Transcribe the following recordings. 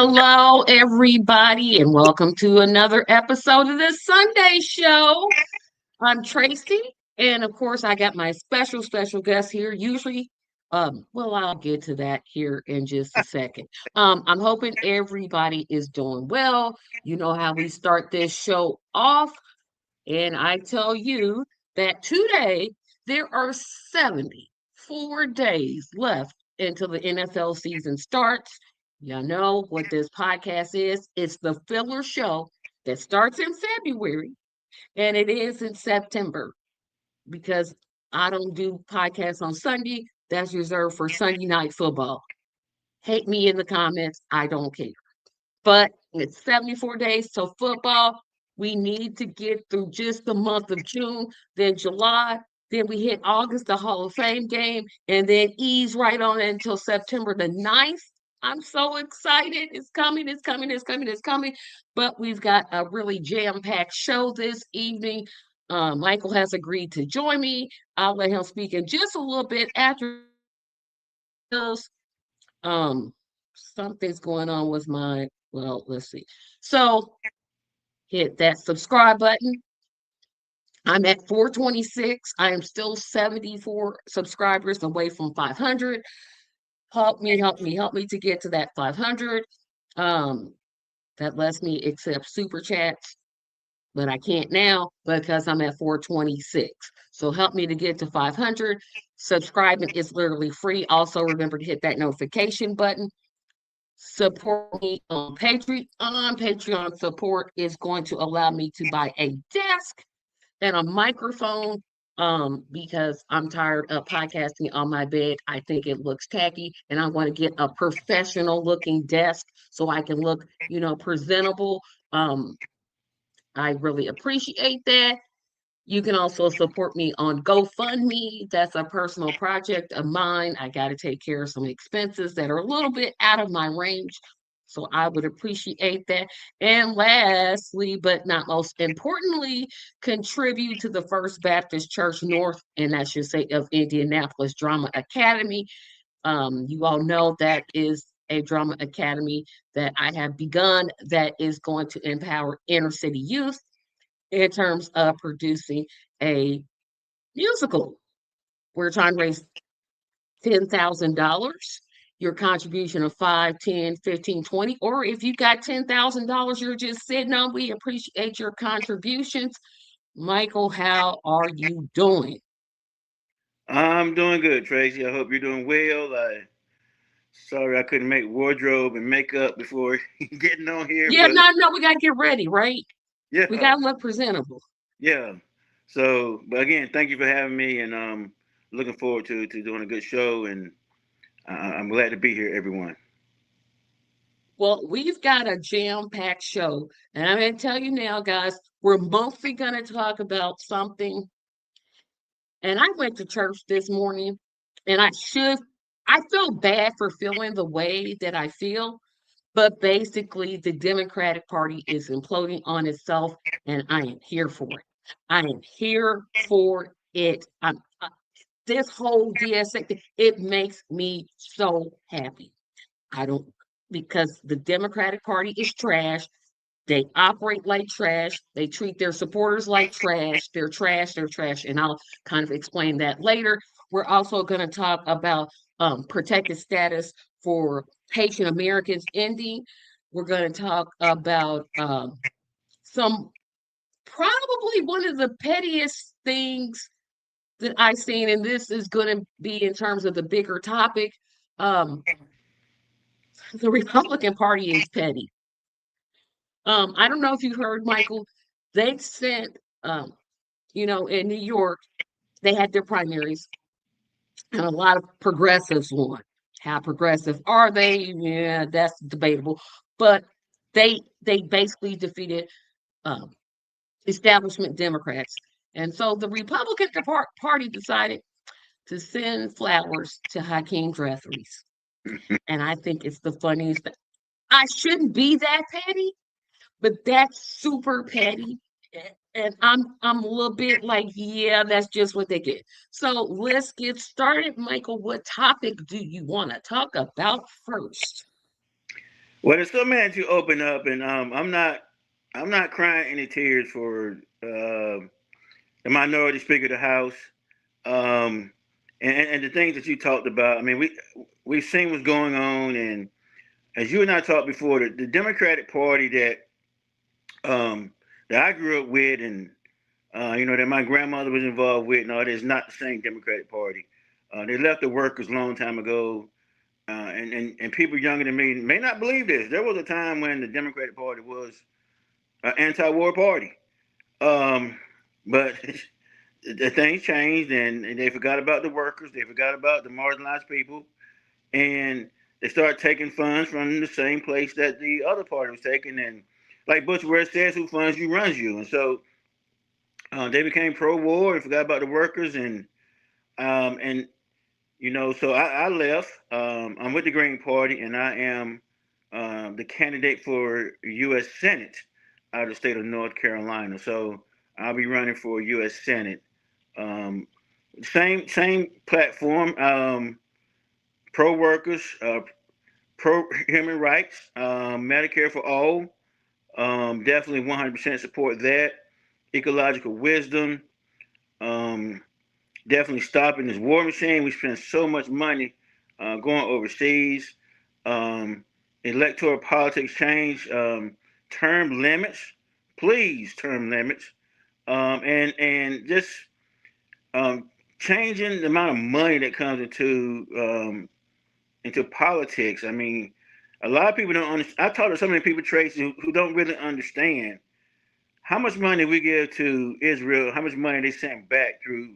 Hello, everybody, and welcome to another episode of the Sunday Show. I'm Tracy, and of course, I got my special guest here. Usually, well, I'll get to that here in just a second. I'm hoping everybody is doing well. You know how we start this show off, and I tell you that today there are 74 days left until the NFL season starts. Y'all know what this podcast is. It's the filler show that starts in February and it is in September because I don't do podcasts on Sunday. That's reserved for Sunday night football. Hate me in the comments. I don't care. But it's 74 days till football. We need to get through just the month of June, then July, then we hit August, the Hall of Fame game, and then ease right on until September the 9th. I'm so excited. It's coming, it's coming, it's coming, it's coming. But we've got a really jam-packed show this evening. Michael has agreed to join me. I'll let him speak in just a little bit after this. Um, Something's going on with my, well, let's see. So hit that subscribe button. I'm at 426. I am still 74 subscribers away from 500. Help me, help me, help me to get to that 500. Um, that lets me accept super chats, but I can't now because I'm at 426. So help me to get to 500. Subscribing is literally free. Also, remember to hit that notification button. Support me on Patreon. Patreon support is going to allow me to buy a desk and a microphone because I'm tired of podcasting on my bed. I think it looks tacky, and I want to get a professional looking desk so I can look, presentable. I really appreciate that. You can also support me on GoFundMe. That's a personal project of mine. I got to take care of some expenses that are a little bit out of my range. So I would appreciate that. And lastly, but not most importantly, contribute to the First Baptist Church North, and I should say of Indianapolis Drama Academy. You all know that is a drama academy that I have begun that is going to empower inner city youth in terms of producing a musical. We're trying to raise $10,000. Your contribution of 5, 10, 15, 20, or if you got $10,000 you're just sitting on, we appreciate your contributions. Michael, how are you doing? I'm doing good, Tracy. I hope you're doing well. Sorry I couldn't make wardrobe and makeup before getting on here, Yeah, but no, we got to get ready, right? We yeah, got to look presentable. yeah. So, but again, thank you for having me, and looking forward to doing a good show, and I'm glad to be here, everyone. Well, we've got a jam-packed show, and I'm going to tell you now, guys, we're mostly going to talk about something. And I went to church this morning, and I feel bad for feeling the way that I feel, but basically, the Democratic Party is imploding on itself, and I am here for it. I am here for it. This whole DSA thing, it makes me so happy. I don't, because the Democratic Party is trash. They operate like trash. They treat their supporters like trash. They're trash. They're trash. And I'll kind of explain that later. We're also going to talk about protected status for Haitian Americans ending. We're going to talk about some probably one of the pettiest things that I've seen, and this is going to be in terms of the bigger topic. Um, the Republican Party is petty. I don't know if you heard, Michael, they sent, in New York, they had their primaries, and a lot of progressives won. How progressive are they? Yeah, that's debatable. But they basically defeated um, establishment Democrats, and so the Republican Party decided to send flowers to Hakeem Jeffries, and I think it's the funniest. I shouldn't be that petty, but that's super petty. And I'm a little bit like, yeah, that's just what they get. So let's get started. Michael, what topic do you want to talk about first? Well, it's so mad you open up, and I'm not crying any tears for the minority speaker of the House, um, and the things that you talked about. I mean, we've seen what's going on, and as you and I talked before, the Democratic Party um, that I grew up with, and that my grandmother was involved with, and all that is not the same Democratic Party. They left the workers a long time ago. And people younger than me may not believe this. There was a time when the Democratic Party was an anti-war party, um, but the things changed, and they forgot about the workers. They forgot about the marginalized people, and they started taking funds from the same place that the other party was taking. And like Butch Ware says, "Who funds you runs you." And so they became pro-war and forgot about the workers, and so I left. I'm with the Green Party, and I am the candidate for U.S. Senate out of the state of North Carolina. So I'll be running for U.S. Senate. Um, same platform. Pro workers, pro human rights, Medicare for all. Definitely 100% support that. Ecological wisdom. Um, Definitely stopping this war machine. We spend so much money going overseas. Um, Electoral politics change. Term limits, please. Term limits, and just um, changing the amount of money that comes into politics. I mean, a lot of people don't understand. I talk to so many people, Tracy, who don't really understand how much money we give to Israel, how much money they send back through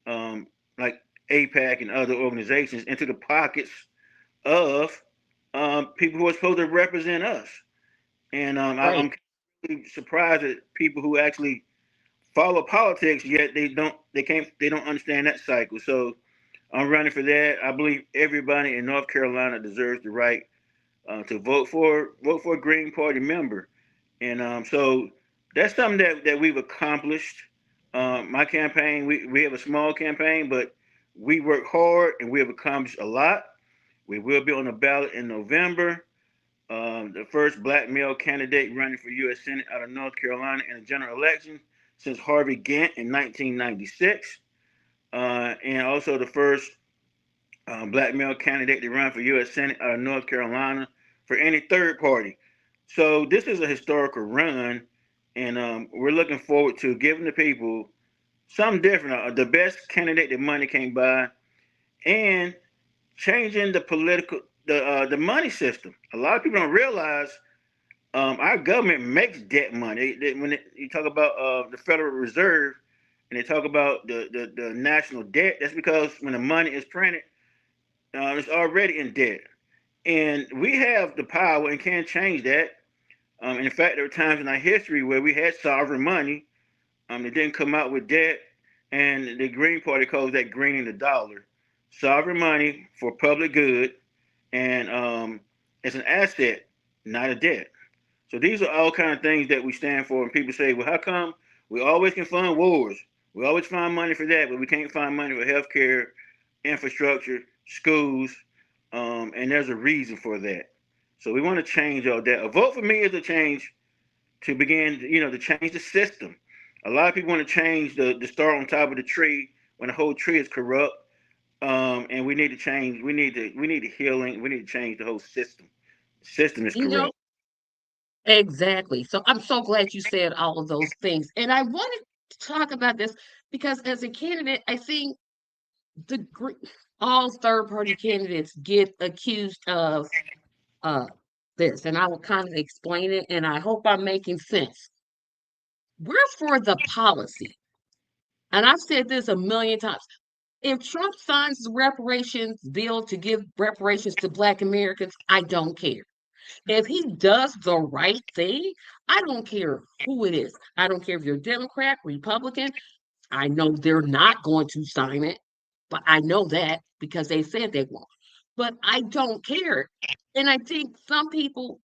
um, like APAC and other organizations into the pockets of people who are supposed to represent us. And Right. I'm surprised at people who actually follow politics, yet they don't understand that cycle. So I'm running for that. I believe everybody in North Carolina deserves the right to vote for a Green Party member, and so that's something that we've accomplished. My campaign, we have a small campaign, but we work hard and we have accomplished a lot. We will be on the ballot in November. The first black male candidate running for U.S. Senate out of North Carolina in a general election since Harvey Gantt in 1996, and also the first black male candidate to run for U.S. Senate out of North Carolina for any third party. So this is a historical run, and we're looking forward to giving the people something different, the best candidate that money can't buy, and changing the money system. A lot of people don't realize our government makes debt money. You talk about the Federal Reserve and they talk about the national debt, that's because when the money is printed, it's already in debt. And we have the power and can change that. In fact, there were times in our history where we had sovereign money that didn't come out with debt, and the Green Party calls that greening the dollar. Sovereign money for public good, and it's an asset, not a debt. So these are all kind of things that we stand for. And people say, well, how come we always can fund wars? We always find money for that, but we can't find money for healthcare, infrastructure, schools, and there's a reason for that. So we want to change all that. A vote for me is a change to begin, to change the system. A lot of people want to change the star on top of the tree when the whole tree is corrupt. And we need to change. We need healing. We need to change the whole system. The system is You know, corrupt. exactly. So I'm so glad you said all of those things. And I wanted to talk about this because as a candidate, I think the all third party candidates get accused of uh this, and I will kind of explain it, and I hope I'm making sense. We're for the policy. And I've said this a million times. If Trump signs the reparations bill to give reparations to Black Americans, I don't care. If he does the right thing, I don't care who it is. I don't care if you're Democrat, Republican. I know they're not going to sign it, but I know that because they said they won't. But I don't care. And I think some people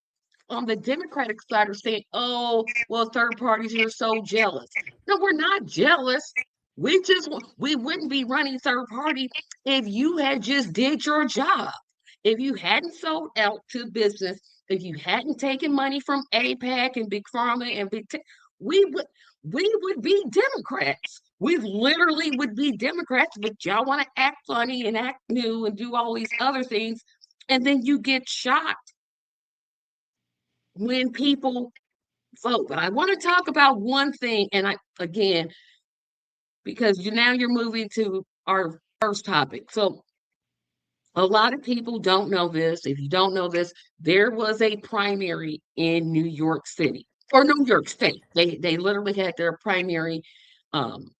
on the Democratic side are saying, oh, well, third parties are so jealous. No, we're not jealous. We wouldn't be running third party if you had just did your job. If you hadn't sold out to business, if you hadn't taken money from APAC and Big Pharma and Big Tech, we would we would be Democrats. We literally would be Democrats, but y'all want to act funny and act new and do all these other things, and then you get shocked when people vote. But I want to talk about one thing, and I again because now you're moving to our first topic. So a lot of people don't know this. If you don't know this, there was a primary in New York City or New York State. They literally had their primary um,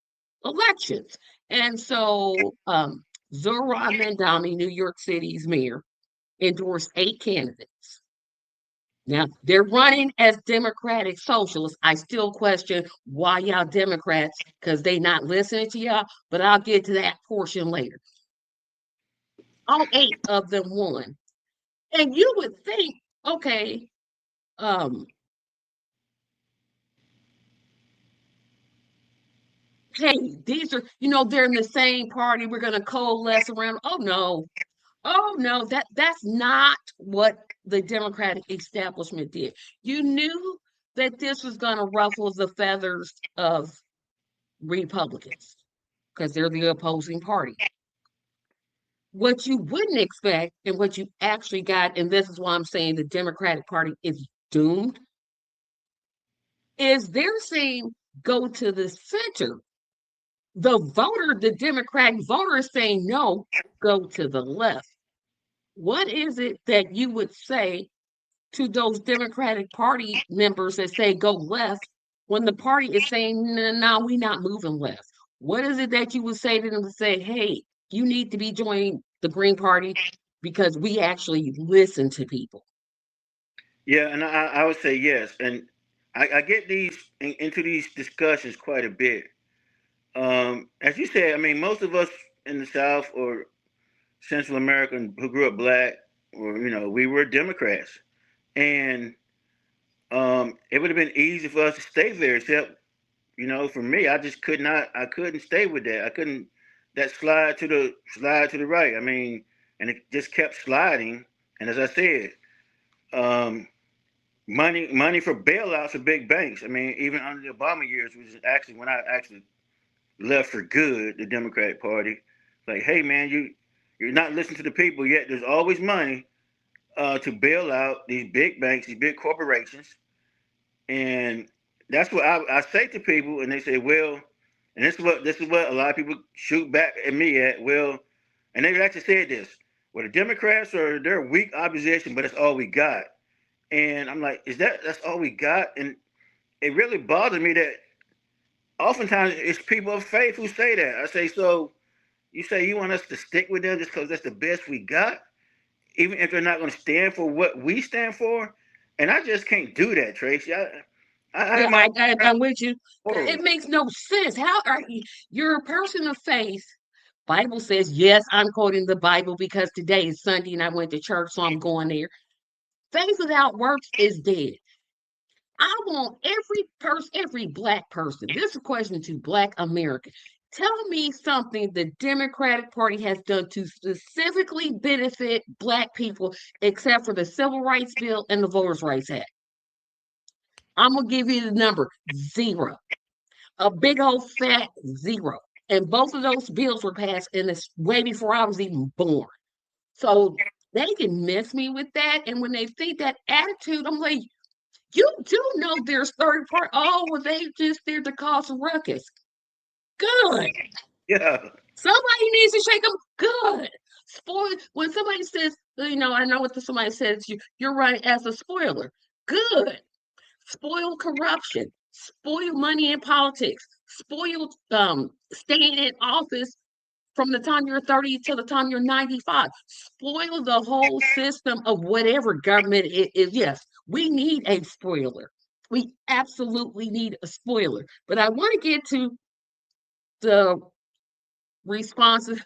elections, and so Zohran Mandami, New York City's mayor, endorsed 8 candidates. Now they're running as Democratic socialists. I still question why y'all Democrats, because they not listening to y'all, but I'll get to that portion later. All 8 of them won. And you would think, okay, um, hey, these are, they're in the same party. We're gonna coalesce around. Oh no, that's not what the Democratic establishment did. You knew that this was gonna ruffle the feathers of Republicans because they're the opposing party. What you wouldn't expect and what you actually got, and this is why I'm saying the Democratic Party is doomed, is they're saying go to the center. The Democratic voter is saying no, go to the left. What is it that you would say to those Democratic Party members that say go left when the party is saying, no, we're not moving left? What is it that you would say to them to say, hey, you need to be joining the Green Party because we actually listen to people? Yeah, and I would say yes. And I get into these discussions quite a bit. As you said, I mean, most of us in the South or Central America who grew up black, or we were Democrats, and it would have been easy for us to stay there. Except, for me, I just could not. I couldn't stay with that. I couldn't. That slide to the right. I mean, and it just kept sliding. And as I said, um, money for bailouts of big banks. I mean, even under the Obama years, which is actually when I actually left for good, the Democratic Party. Like, hey man, you're not listening to the people yet. There's always money to bail out these big banks, these big corporations, and that's what I say to people, and they say, well, and this is what a lot of people shoot back at me at. Well, and they actually said this. Well, the Democrats they're weak opposition, but that's all we got. And I'm like, that's all we got? And it really bothers me that oftentimes it's people of faith who say that. I say, so you say you want us to stick with them just because that's the best we got, even if they're not going to stand for what we stand for? And I just can't do that, Tracy. I have Yeah, my I'm with you. moral. It makes no sense. How are you? You're a person of faith. Bible says, yes, I'm quoting the Bible because today is Sunday and I went to church, so I'm going there. Faith without works is dead. I want every black person. This is a question to Black America. Tell me something the Democratic Party has done to specifically benefit Black people, except for the Civil Rights Bill and the Voters' Rights Act. I'm gonna give you the number 0, a big old fat 0. And both of those bills were passed, and it's way before I was even born. So they can miss me with that. And when they think that attitude, I'm like, you do know there's third party. Oh, well, they just there to cause a ruckus. Good. Yeah, Somebody needs to shake them. Good. Spoil when somebody says, I know what somebody says, you're right as a spoiler. Good. Spoil corruption, spoil money in politics, spoil staying in office from the time you're 30 to the time you're 95. Spoil the whole system of whatever government it is. Yes, we need a spoiler. We absolutely need a spoiler. But I want to get to the responses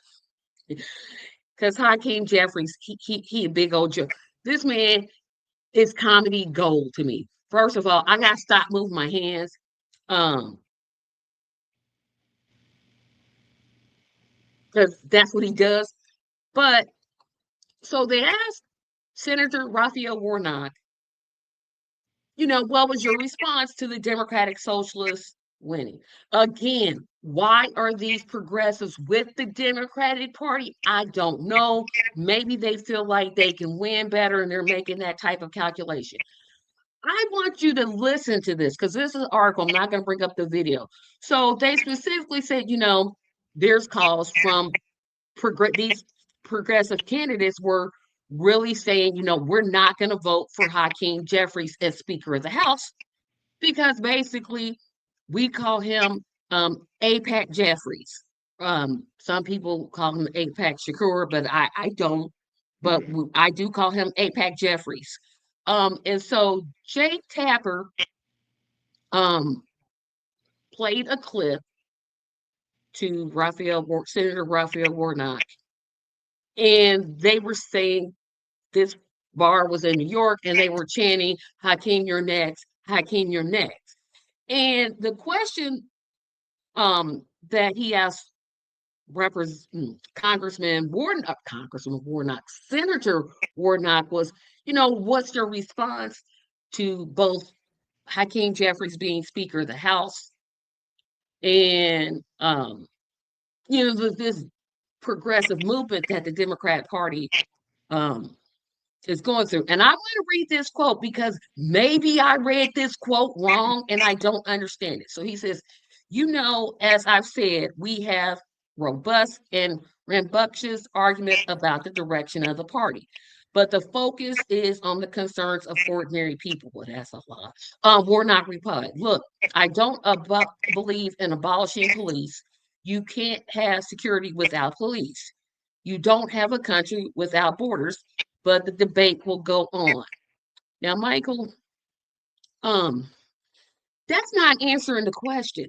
because Hakeem Jeffries, he a big old joke. This man is comedy gold to me. First of all, I gotta stop moving my hands. Um, because that's what he does. But so they asked Senator Raphael Warnock what was your response to the Democratic Socialists winning? Again, why are these progressives with the Democratic Party? I don't know. Maybe they feel like they can win better and they're making that type of calculation. I want you to listen to this because this is an article. I'm not going to bring up the video. So they specifically said, there's calls from these progressive candidates were really saying, we're not going to vote for Hakeem Jeffries as Speaker of the House because basically we call him APAC Jeffries. Some people call him APAC Shakur, but I don't. But I do call him APAC Jeffries. And so Jake Tapper um, played a clip to Senator Raphael Warnock, and they were saying this bar was in New York, and they were chanting, Hakeem, you're next, Hakeem, you're next. And the question that he asked Congressman Warnock, Senator Warnock was, what's your response to both Hakeem Jeffries being Speaker of the House and, this progressive movement that the Democratic Party is going through. And I want to read this quote because maybe I read this quote wrong and I don't understand it. So he says, as I've said, we have robust and rambunctious argument about the direction of the party. But the focus is on the concerns of ordinary people. Well, that's a lot. Warnock replied, look, I don't believe in abolishing police. You can't have security without police. You don't have a country without borders, but the debate will go on. Now, Michael, that's not answering the question.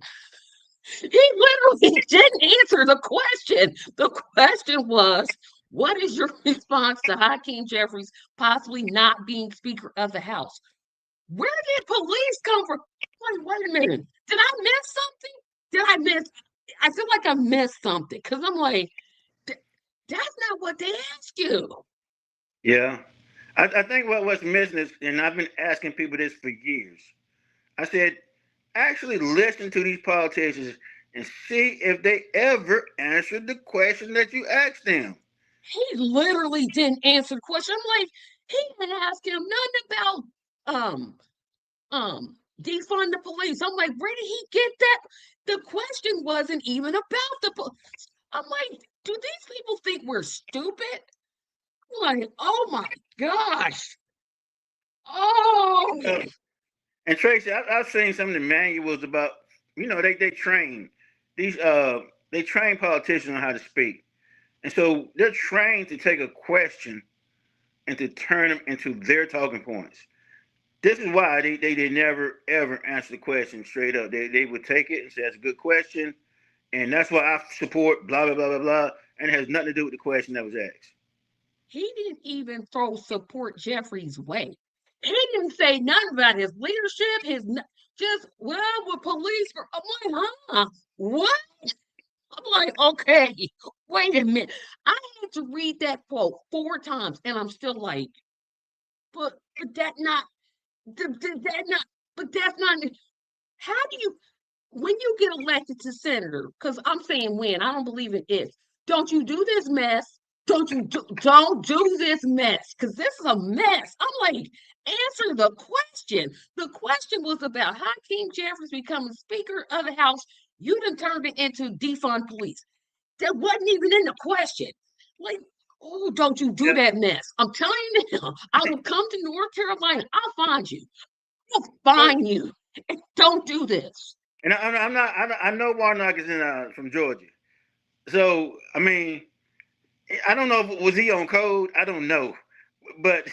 He literally didn't answer the question. The question was, what is your response to Hakeem Jeffries possibly not being Speaker of the House? Where did police come from? Wait a minute. Did I miss something? I feel like I missed something because I'm like, that's not what they ask you. Yeah. I think what's missing is, and I've been asking people this for years. I said, actually listen to these politicians and see if they ever answered the question that you asked them. He literally didn't answer the question. I'm like, he didn't ask him nothing about defund the police. I'm like, where did he get that? The question wasn't even about the police. I'm like, do these people think we're stupid? I'm like, oh my gosh. Oh. And Tracy, I've seen some of the manuals about, they train they train politicians on how to speak. And so they're trained to take a question and to turn them into their talking points. This is why they never ever answer the question straight up. They would take it and say, that's a good question. And that's why I support blah, blah, blah, blah, blah. And it has nothing to do with the question that was asked. He didn't even throw support Jeffrey's way. He didn't say nothing about his leadership, with police. I'm like, huh? What? I'm like, okay, wait a minute. I had to read that quote 4 times, and I'm still like, but that's not, but that's not, how do you, when you get elected to senator, because I'm saying when, I don't believe it is, don't you do this mess? Don't do this mess, because this is a mess. I'm like, answer the question. The question was about Hakeem Jeffries becoming Speaker of the House. You done turned it into defund police. That wasn't even in the question. Like, oh, don't you do that mess. I'm telling you now, I will come to North Carolina. I'll find you. I'll find you. Don't do this. And I'm not. I know Warnock is from Georgia, so I mean, I don't know was he on code. I don't know, but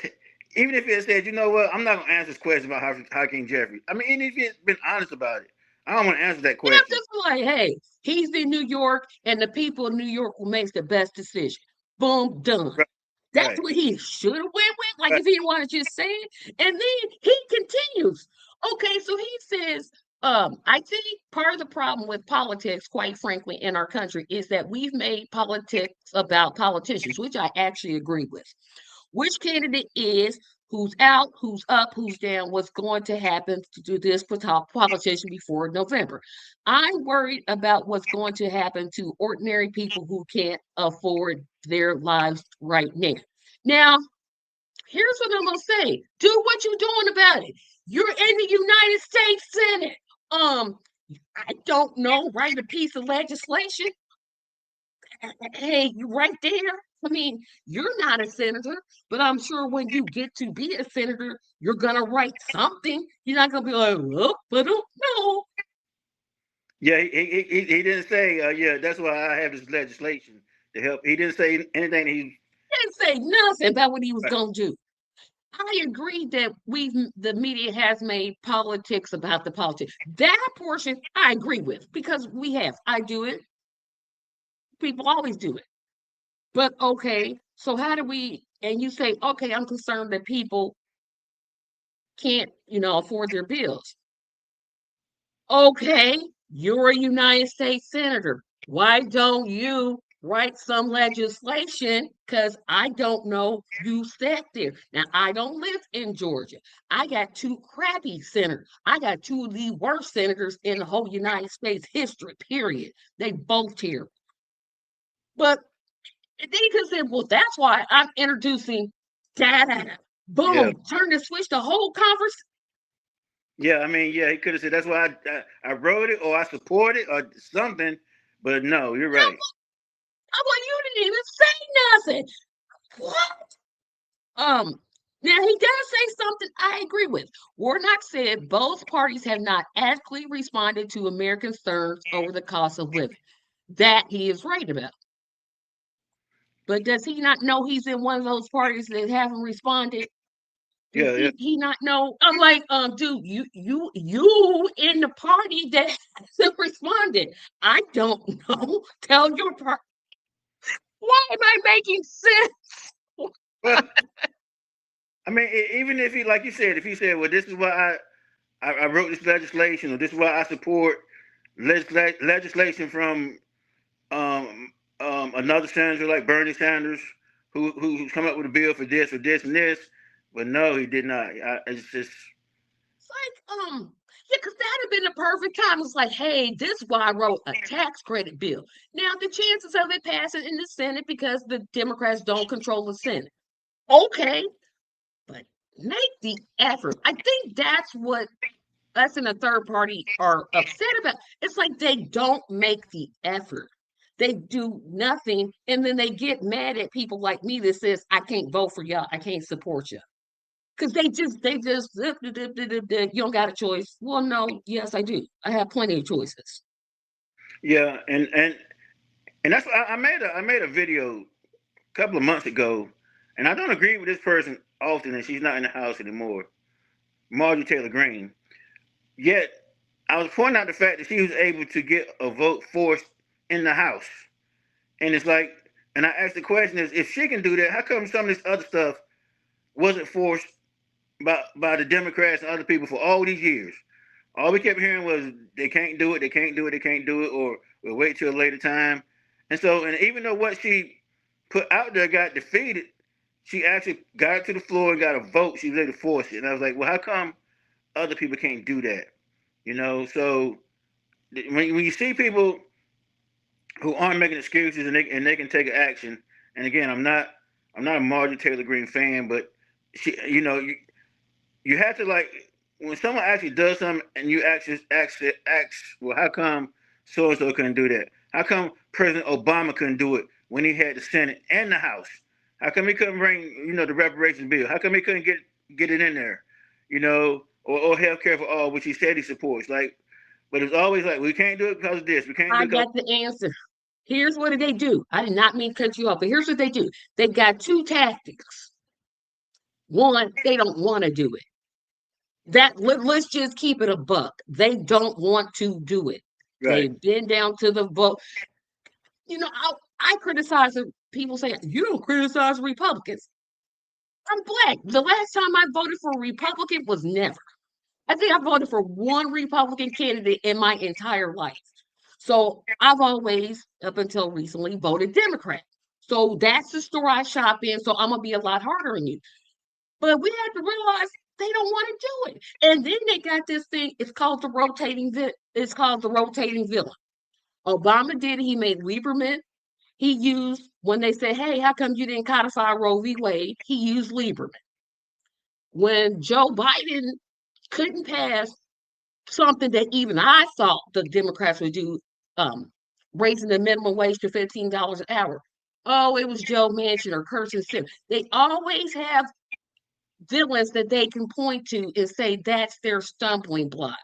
even if he had said, you know what, I'm not gonna answer this question about Hakeem Jeffries. I mean, even if he had been honest about it, I don't want to answer that question. Yeah, just like, hey, he's in New York, and the people of New York will make the best decision. Boom, done. Right. That's what he should have went with. Like if he wanted to just say it, and then he continues. Okay, so he says, I think part of the problem with politics, quite frankly, in our country is that we've made politics about politicians, which I actually agree with. Which candidate is, Who's out, who's up, who's down, what's going to happen to this politician before November. I'm worried about what's going to happen to ordinary people who can't afford their lives right now. Now, here's what I'm gonna say. Do what you're doing about it. You're in the United States Senate. Um, I don't know, write a piece of legislation. Hey, you right there. I mean, you're not a senator, but I'm sure when you get to be a senator, you're gonna write something. You're not gonna be like, oh, but don't know. Yeah, he didn't say, yeah, that's why I have this legislation to help. He didn't say anything. He Didn't say nothing about what he was right. gonna do. I agree that the media has made politics about the politics. That portion I agree with because we have. I do it. People always do it. But okay, so how do we? And you say, okay, I'm concerned that people can't, afford their bills. Okay, you're a United States senator. Why don't you write some legislation? Because I don't know you sat there. Now, I don't live in Georgia. I got two crappy senators. I got two of the worst senators in the whole United States history, period. They both here. But they could say, well, that's why I'm introducing data. Yeah, Boom, turn the switch, the whole conversation. yeah. I mean, yeah, he could have said that's why I wrote it or I support it or something. But no, you're right. Well, you didn't even say nothing. What? Now he does say something I agree with. Warnock said both parties have not adequately responded to American concerns over the cost of living. That he is right about. But does he not know he's in one of those parties that haven't responded? Does Yeah, yeah. he not know? I'm like, dude, you in the party that hasn't responded. I don't know. Tell your part. Why am I making sense? Well, I mean, even if he, like you said, if he said, well, this is why I wrote this legislation, or this is why I support legislation from another senator like Bernie Sanders, who's come up with a bill for this, and this. But no, he did not. It's just It's yeah, because that'd have been the perfect time. It's like, hey, this is why I wrote a tax credit bill. Now, the chances of it passing in the Senate because the Democrats don't control the Senate. Okay, but make the effort. I think that's what us in the third party are upset about. It's like they don't make the effort. They do nothing, and then they get mad at people like me that says, I can't vote for y'all. I can't support you. Because they just you don't got a choice. Well, no, yes, I do. I have plenty of choices. yeah, and that's why I made a video a couple of months ago, and I don't agree with this person often, and she's not in the house anymore, Marjorie Taylor Greene. Yet I was pointing out the fact that she was able to get a vote forced in the House, and it's like, and I asked the question is, if she can do that, how come some of this other stuff wasn't forced by the Democrats and other people for all these years? All we kept hearing was they can't do it, they can't do it, they can't do it, or we'll wait till a later time. And so, and even though what she put out there got defeated, she actually got it to the floor and got a vote. She was able to force it. And I was like, well, how come other people can't do that? So when you see people who aren't making excuses and they can take action, and again, I'm not a Marjorie Taylor Greene fan, but she, you have to like when someone actually does something and you actually ask, well, how come so and so couldn't do that? How come President Obama couldn't do it when he had the Senate and the House? How come he couldn't bring the reparations bill? How come he couldn't get it in there? Or health care for all, which he said he supports. Like, but it's always like we can't do it because of this. We can't do I it because got the answer. Here's what they do. I did not mean to cut you off, but here's what they do. They've got two tactics. One, they don't want to do it. Let's just keep it a buck. They don't want to do it. right, They've been down to the vote. I criticize people saying you don't criticize Republicans. I'm black. The last time I voted for a Republican was never. I think I voted for one Republican candidate in my entire life. So I've always, up until recently, voted Democrat. So that's the store I shop in. So I'm gonna be a lot harder on you. But we have to realize they don't want to do it. And then they got this thing, it's called the rotating villain. Obama did it, he made Lieberman. He used when they said, hey, how come you didn't codify Roe v. Wade? He used Lieberman. When Joe Biden couldn't pass something that even I thought the Democrats would do, um, raising the minimum wage to $15 an hour. Oh, it was Joe Manchin or Kirsten Sinema. They always have villains that they can point to and say that's their stumbling block.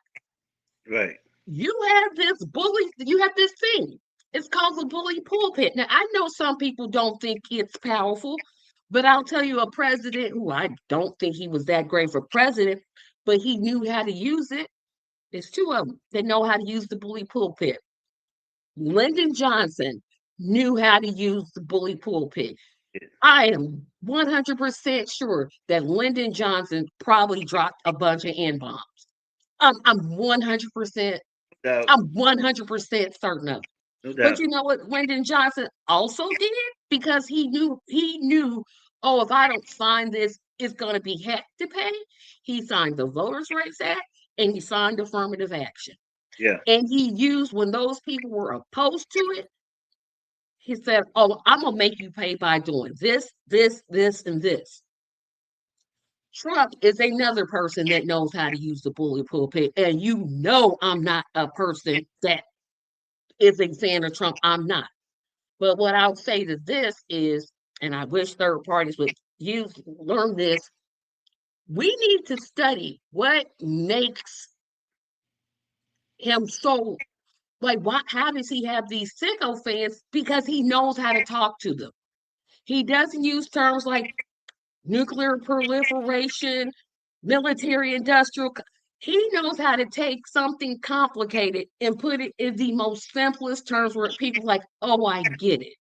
Right. You have this bully, you have this thing. It's called the bully pulpit. Now, I know some people don't think it's powerful, but I'll tell you a president who I don't think he was that great for president, but he knew how to use it. There's two of them that know how to use the bully pulpit. Lyndon Johnson knew how to use the bully pulpit. I am 100% sure that Lyndon Johnson probably dropped a bunch of N-bombs. I'm 100%, No doubt. I'm 100% certain of it. No But doubt. you know what Lyndon Johnson also did? Because he knew, oh, if I don't sign this, it's going to be heck to pay. He signed the Voters' Rights Act and he signed affirmative action. Yeah. And he used, when those people were opposed to it, he said, oh, I'm going to make you pay by doing this, this, this, and this. Trump is another person that knows how to use the bully pulpit. And you know, I'm not a person that is a fan of Trump. I'm not. But what I'll say to this is, and I wish third parties would learn this, we need to study what makes him so, like, how does he have these sicko fans? Because he knows how to talk to them. He doesn't use terms like nuclear proliferation, military industrial. He knows how to take something complicated and put it in the most simplest terms where people are like, oh, I get it.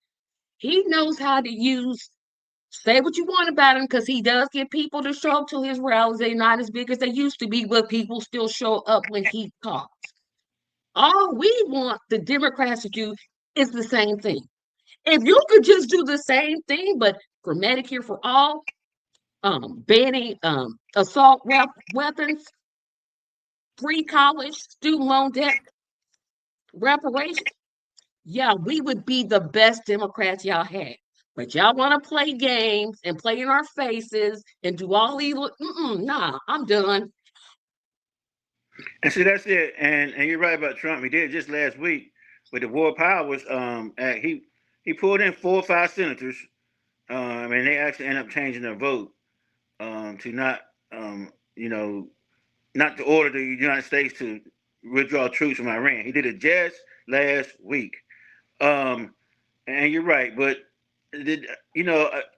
He knows how to say what you want about him because he does get people to show up to his rallies. They're not as big as they used to be, but people still show up when he talks. All we want the Democrats to do is the same thing. If you could just do the same thing, but for Medicare for all, banning assault weapons, free college, student loan debt, reparations, yeah, we would be the best Democrats y'all had. But y'all want to play games and play in our faces and do all these. Nah, I'm done. And see, that's it. And you're right about Trump. He did it just last week with the War Powers Act. He pulled in 4 or 5 senators, and they actually ended up changing their vote to not, not to order the United States to withdraw troops from Iran. He did it just last week. Um, and you're right, but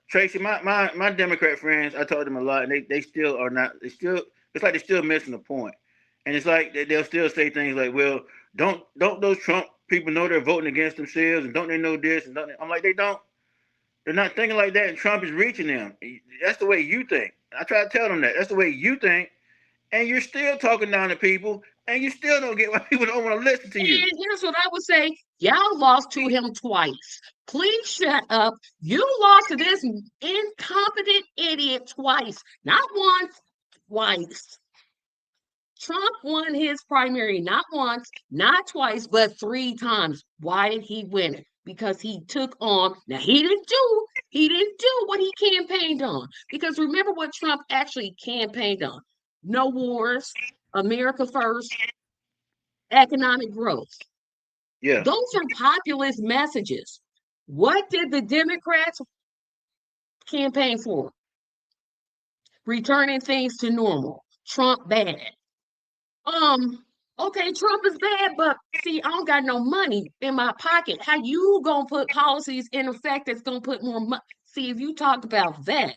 Tracy, my Democrat friends, I told them a lot, and they still are not. It's like they're still missing the point. And it's like they'll still say things like, "Well, don't those Trump people know they're voting against themselves, and don't they know this?" And don't they? I'm like, they don't. They're not thinking like that, and Trump is reaching them. That's the way you think. I try to tell them that. That's the way you think, and you're still talking down to people, and you still don't get why people don't want to listen to you. And here's what I would say: y'all lost to him twice. Please shut up. You lost to this incompetent idiot twice, not once, twice. Trump won his primary not once, not twice, but 3 times. Why did he win it? Because he took on, now he didn't do what he campaigned on. Because remember what Trump actually campaigned on. No wars, America first, economic growth. Yeah. Those are populist messages. What did the Democrats campaign for? Returning things to normal. Trump bad. Okay, Trump is bad, but see, I don't got no money in my pocket. How you gonna put policies in effect that's gonna put more money? See, if you talk about that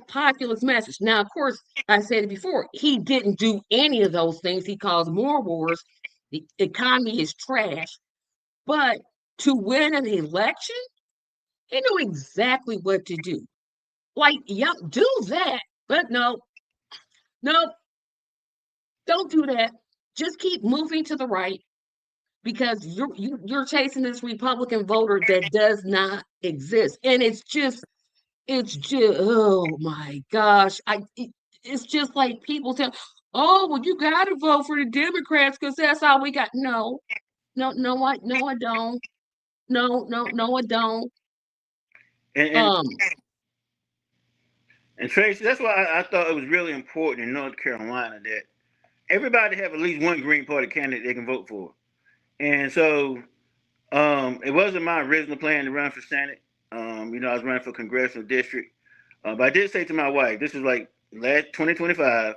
populist message. Now, of course, I said it before, he didn't do any of those things. He caused more wars. The economy is trash. But to win an election, he knew exactly what to do. Like, yeah, do that. But no, don't do that. Just keep moving to the right because you're chasing this Republican voter that does not exist. And it's just It's just, oh my gosh. It's just like people tell, oh, well, you gotta vote for the Democrats because that's all we got. No, no, I don't. No, I don't. And and, Um, and Tracy, that's why I thought it was really important in North Carolina that everybody have at least one Green Party candidate they can vote for. And so it wasn't my original plan to run for Senate. I was running for congressional district. But I did say to my wife, this is like last 2025,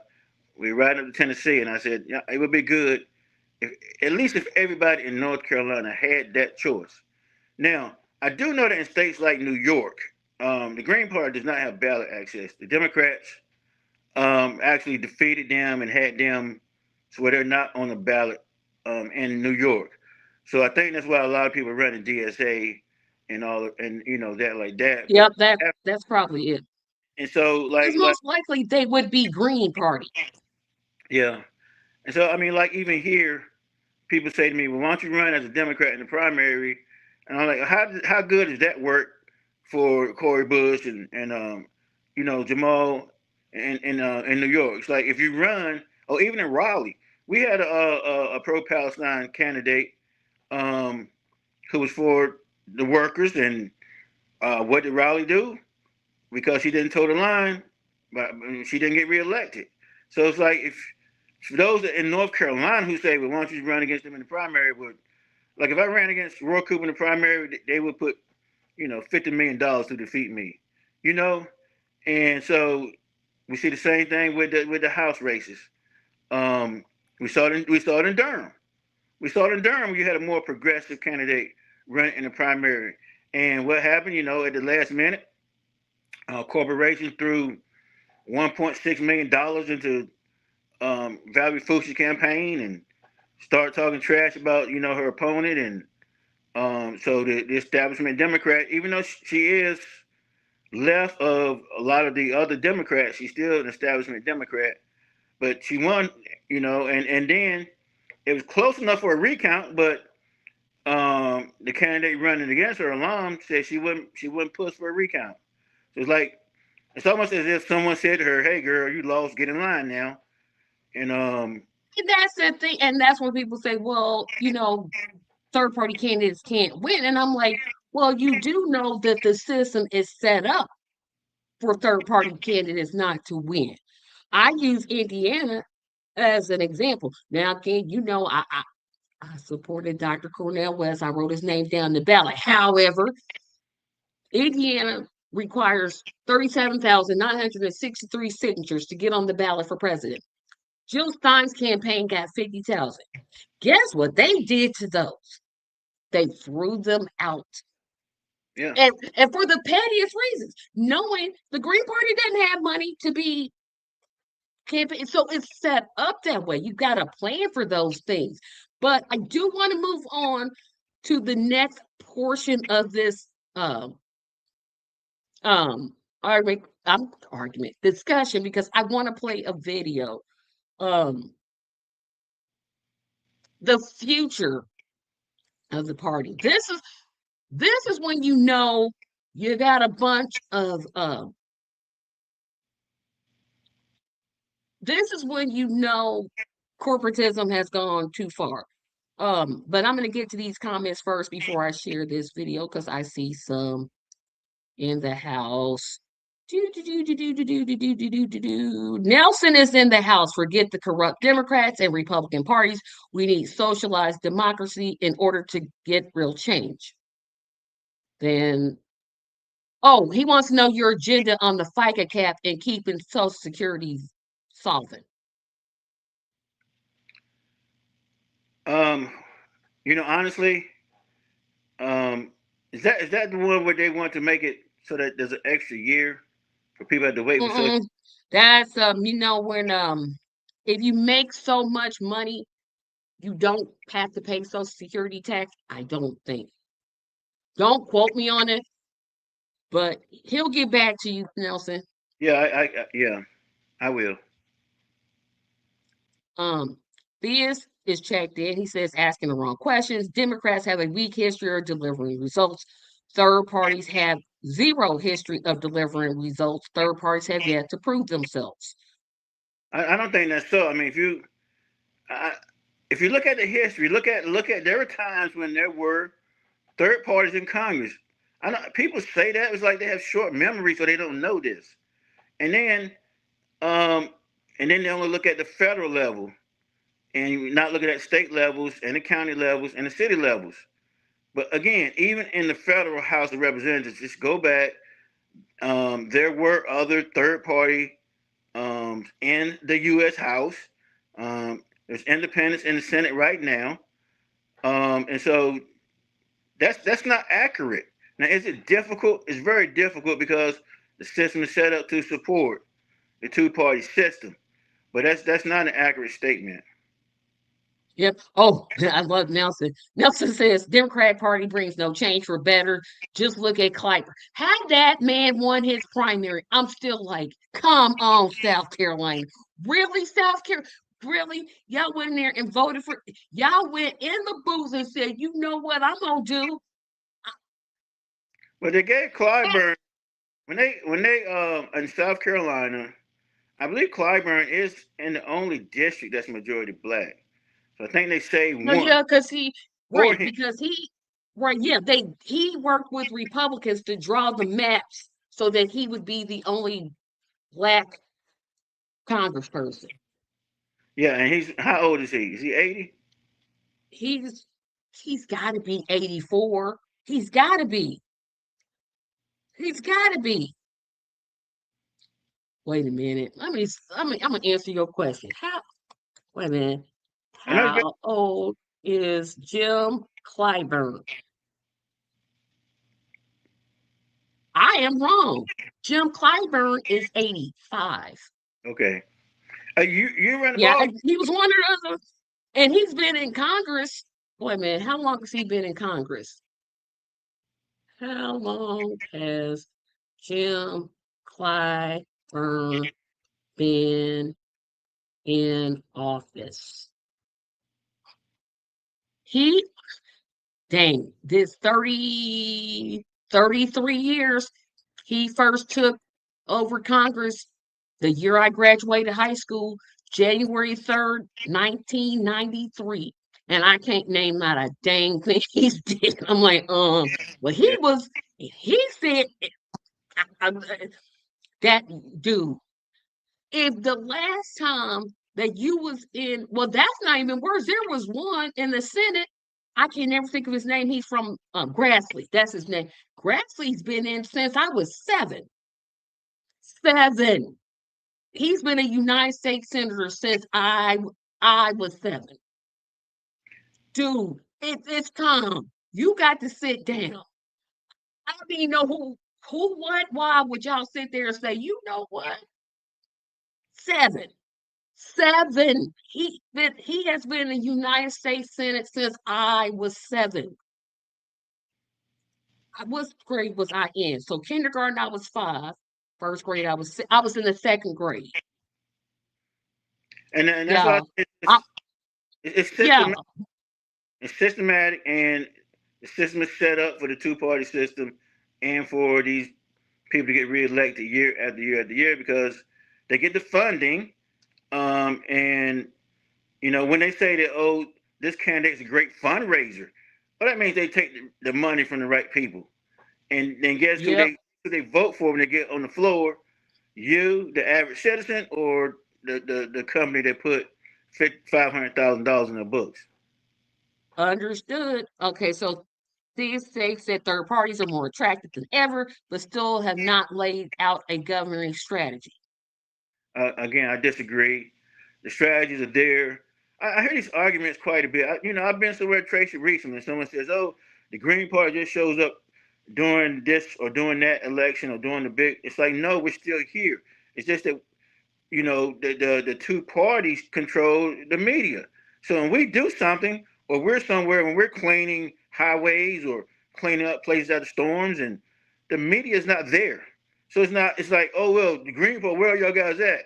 we were riding up to Tennessee, and I said, yeah, it would be good if, at least if everybody in North Carolina had that choice. Now, I do know that in states like New York, the Green Party does not have ballot access. The Democrats actually defeated them and had them so where they're not on the ballot in New York. So I think that's why a lot of people are running DSA and all, and that like that. But yep, that's probably it. and so Because like most likely they would be Green Party. yeah, and so I mean like even here, people say to me, "Well, why don't you run as a Democrat in the primary?" And I'm like, "How good does that work for Cory Bush and Jamal in New York?" It's like if you run, or even in Raleigh, we had a pro-Palestine candidate um, who was for the workers, and what did Raleigh do? Because she didn't toe the line, but she didn't get reelected. So it's like if for those in North Carolina who say, "Well, why don't you run against them in the primary?" But like if I ran against Roy Cooper in the primary, they would put $50 million to defeat me, you know. And so we see the same thing with the House races. Um, we saw it in Durham. We saw it in Durham where you had a more progressive candidate run in the primary. And what happened? At the last minute, corporations threw $1.6 million into Valerie Fuchs' campaign and start talking trash about her opponent. And so the establishment Democrat, even though she is left of a lot of the other Democrats, she's still an establishment Democrat. But she won, and then it was close enough for a recount, but the candidate running against her, alum, said she wouldn't push for a recount. So it's almost as if someone said to her, "Hey, girl, you lost. Get in line now." And And that's the thing. And that's when people say, well, third party candidates can't win. And I'm like, well, you do know that the system is set up for third party candidates not to win. I use Indiana as an example. Now, again, I supported Dr. Cornel West. I wrote his name down the ballot. However, Indiana requires 37,963 signatures to get on the ballot for president. Jill Stein's campaign got 50,000. Guess what they did to those? They threw them out. yeah, And for the pettiest reasons, knowing the Green Party doesn't have money to be campaign. So it's set up that way. You got to plan for those things. But I do want to move on to the next portion of this um argument discussion because I want to play a video. Um the future of the party. This is when you know you got a bunch of this is when you know corporatism has gone too far. But I'm gonna get to these comments first before I share this video because I see some in the house. Nelson is in the house. Forget the corrupt Democrats and Republican parties. We need socialized democracy in order to get real change. Then, oh, he wants to know your agenda on the FICA cap and keeping Social Security solvent. um, honestly, um, is that the one where they want to make it so that there's an extra year for people to wait for social? Mm-mm. That's when if you make so much money, you don't have to pay Social Security tax. I don't think. Don't quote me on it, but he'll get back to you, Nelson. Yeah, yeah, I will. Um, Theus is checked in. He says asking the wrong questions. Democrats have a weak history of delivering results. Third parties have zero history of delivering results. Third parties have yet to prove themselves. I don't think that's so. I mean, I, if you look at the history, look at there were times when there were third parties in Congress. I know people say that it's like they have short memories or they don't know this. And then um, and then they only look at the federal level and you're not looking at state levels and the county levels and the city levels. But again, even in the federal House of Representatives, just go back. There were other third party in the U.S. House. There's independents in the Senate right now, and so that's not accurate. Now, is it difficult? It's very difficult because the system is set up to support the two-party system, but that's not an accurate statement. Yep. Oh, I love Nelson. Nelson says Democratic Party brings no change for better. Just look at Clyburn. Had that man won his primary, I'm still like, come on, South Carolina. Really, South Carolina? Really? Y'all went in there and voted for, y'all went in the booth and said, you know what I'm going to do? But they gave Clyburn when they in South Carolina. I believe Clyburn is in the only district that's majority black. So I think they saved No, one yeah, because he, for right, him. because right, yeah, he worked with Republicans to draw the maps so that he would be the only black congressperson. Yeah, and he's how old is he? Is he 80? He's he's got to be 84. He's got to be. He's got to be. Wait a minute. I'm gonna answer your question. How? Wait a minute. I know he's been How old is Jim Clyburn? I am wrong. Jim Clyburn is 85. okay. You run the Yeah, ball? he was one of the, and he's been in Congress. Wait a minute. How long has he been in Congress? How long has Jim Clyburn been in office? He, dang, this 33 years. He first took over Congress the year I graduated high school, January 3rd, 1993. And I can't name not a dang thing he's did. I'm like, well, Yeah. he said, that dude, if the last time that you was in, well, that's not even worse. There was one in the Senate. I can never think of his name. He's from Grassley. That's his name. Grassley's been in since I was seven. Seven. He's been a United States senator since I was seven. Dude, it's time. You got to sit down. I don't even know what, why would y'all sit there and say, you know what? Seven. Seven. He has been in the United States Senate since I was seven. What grade was I in? So kindergarten I was five. First grade I was in the second grade. And that's why Yeah. I, it's yeah. systematic. It's systematic, and the system is set up for the two-party system, and for these people to get reelected year after year after year because they get the funding. And when they say that, oh, this candidate's a great fundraiser, well, that means they take the money from the right people. And then guess Yep. who they vote for when they get on the floor? You, the average citizen, or the company that put $500,000 in their books. Understood. Okay, so these states that third parties are more attractive than ever, but still have not laid out a governing strategy. Again, I disagree. The strategies are there. I hear these arguments quite a bit. I've been somewhere at Tracy recently, and someone says, "Oh, the Green Party just shows up during this or during that election or during the big." It's like, no, we're still here. It's just that the two parties control the media. So when we do something, or we're somewhere when we're cleaning highways or cleaning up places out of storms, and the media is not there. So it's not. It's like, oh well, the Green Party, where are y'all guys at?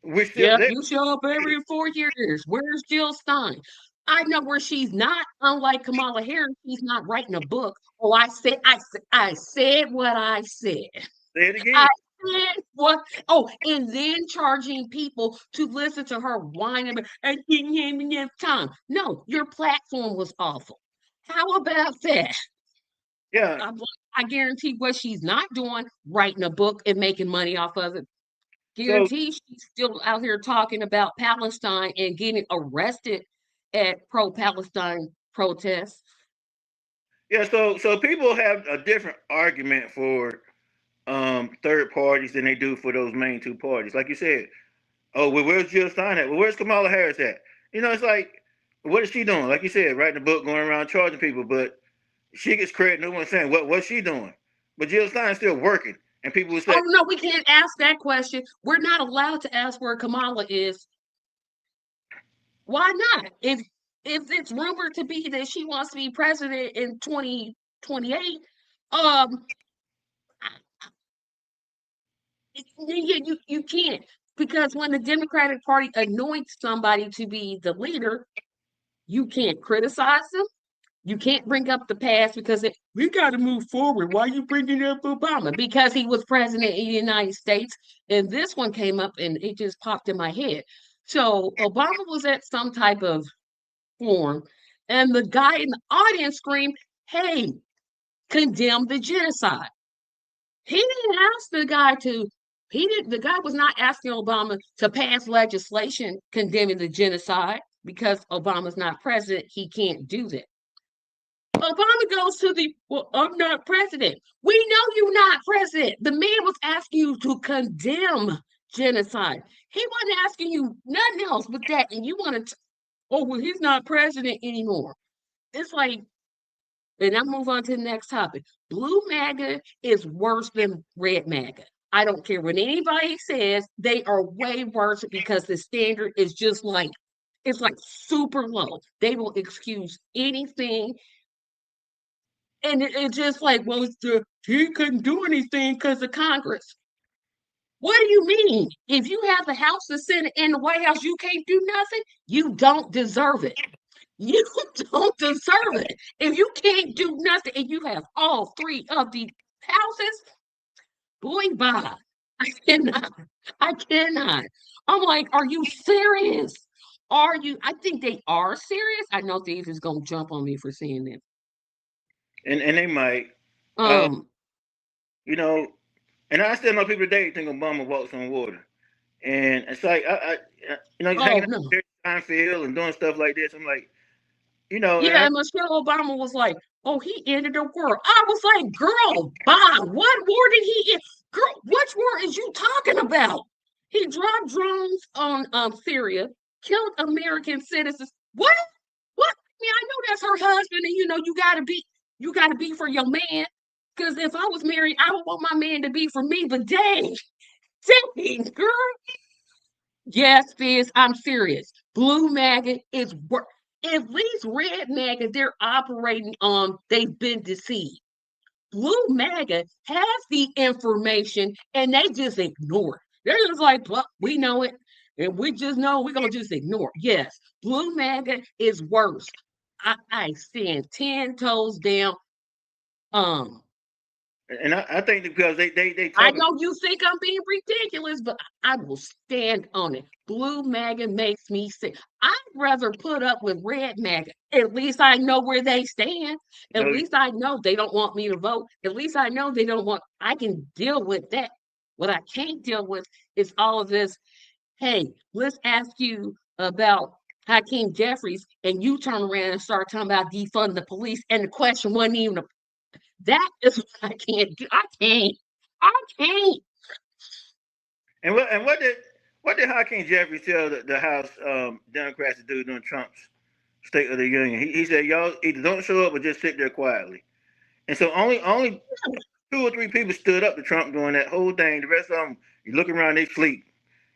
We're still Yep, there. you show up every 4 years. Where's Jill Stein? I know where she's not. Unlike Kamala Harris, she's not writing a book. Oh, I said what I said. Say it I again. said what? Oh, and then charging people to listen to her whine about I didn't have enough time. No, your platform was awful. How about that? Yeah. I'm like, I guarantee what she's not doing, writing a book and making money off of it. So Guarantee she's still out here talking about Palestine and getting arrested at pro-Palestine protests. yeah, so people have a different argument for third parties than they do for those main two parties. Like you said, oh, well, where's Jill Stein at? Well, where's Kamala Harris at? You know, it's like, what is she doing? Like you said, writing a book, going around charging people, but she gets credit. No one's saying what's she doing. But Jill Stein's still working, and people would say, Oh no, we can't ask that question. We're not allowed to ask where Kamala is. Why not? If it's rumored to be that she wants to be president in 2028, um, you can't, because when the Democratic Party anoints somebody to be the leader, you can't criticize them. You can't bring up the past because we got to move forward. Why are you bringing up Obama? Because he was president of the United States. And this one came up and it just popped in my head. So Obama was at some type of forum, and the guy in the audience screamed, hey, condemn the genocide. He didn't ask the guy to, he didn't, the guy was not asking Obama to pass legislation condemning the genocide because Obama's not president. He can't do that. Obama goes to the, well, I'm not president. We know you're not president. The man was asking you to condemn genocide. He wasn't asking you nothing else but that. And you want to, oh, well, he's not president anymore. It's like, and I'll move on to the next topic. Blue MAGA is worse than red MAGA. I don't care what anybody says, they are way worse because the standard is just like, it's like super low. They will excuse anything. And it's just like, well, he couldn't do anything because of Congress. What do you mean? If you have the House, the Senate, and the White House, you can't do nothing? You don't deserve it. You don't deserve it. If you can't do nothing and you have all three of the houses, boy, bye. I cannot. I cannot. I'm like, are you serious? Are you? I think they are serious. I know Steve is gonna jump on me for saying that. and they might, uh, Um, you know, and I still know people today think Obama walks on water, and it's like he's hanging oh out no. there in Seinfeld and doing stuff like this. I'm like, and Yeah, and Michelle Obama was like, "Oh, he ended the war." I was like, "Girl, Bob, what war did he end? Girl, which war is you talking about? He dropped drones on Syria, killed American citizens. What? What? Yeah, I know that's her husband, and you gotta be for your man. Because if I was married, I would want my man to be for me. But dang, dang, girl, yes, Fizz, I'm serious. Blue maggot is work. At least red maggot, they're operating on they've been deceived. Blue maggot has the information and they just ignore it. They're just like, well, we know it, and we just know we're gonna just ignore it. Yes, blue maggot is worse. I stand 10 toes down. Um, I think because they I talking. know you think I'm being ridiculous, but I will stand on it. Blue MAGA makes me sick. I'd rather put up with red MAGA. At least I know where they stand. At No, least I know they don't want me to vote. At least I know they don't want, I can deal with that. What I can't deal with is all of this. Hey, let's ask you about Hakeem Jeffries, and you turn around and start talking about defunding the police, and the question wasn't even that is what I can't do. I can't. I can't. and what did Hakeem Jeffries tell the House Democrats to do during Trump's State of the Union? He said, y'all either don't show up or just sit there quietly. And so only two or three people stood up to Trump during that whole thing. The rest of them, you look around, they sleep.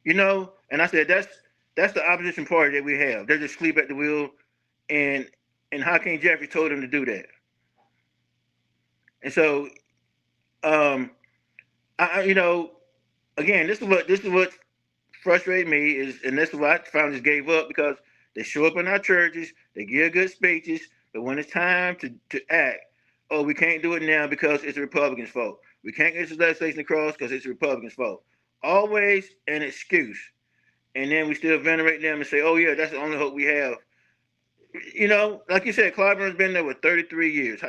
And I said that's the opposition party that we have. They're just sleep at the wheel, and Hakeem Jeffries told them to do that. And so, um, again, this is what frustrated me is, and this is why I finally just gave up because They show up in our churches, they give good speeches, but when it's time to act, oh, we can't do it now because it's the Republicans' fault. We can't get this legislation across because it's the Republicans' fault. Always an excuse. And then we still venerate them and say, oh, yeah, that's the only hope we have. You know, like you said, Clyburn's been there for 33 years.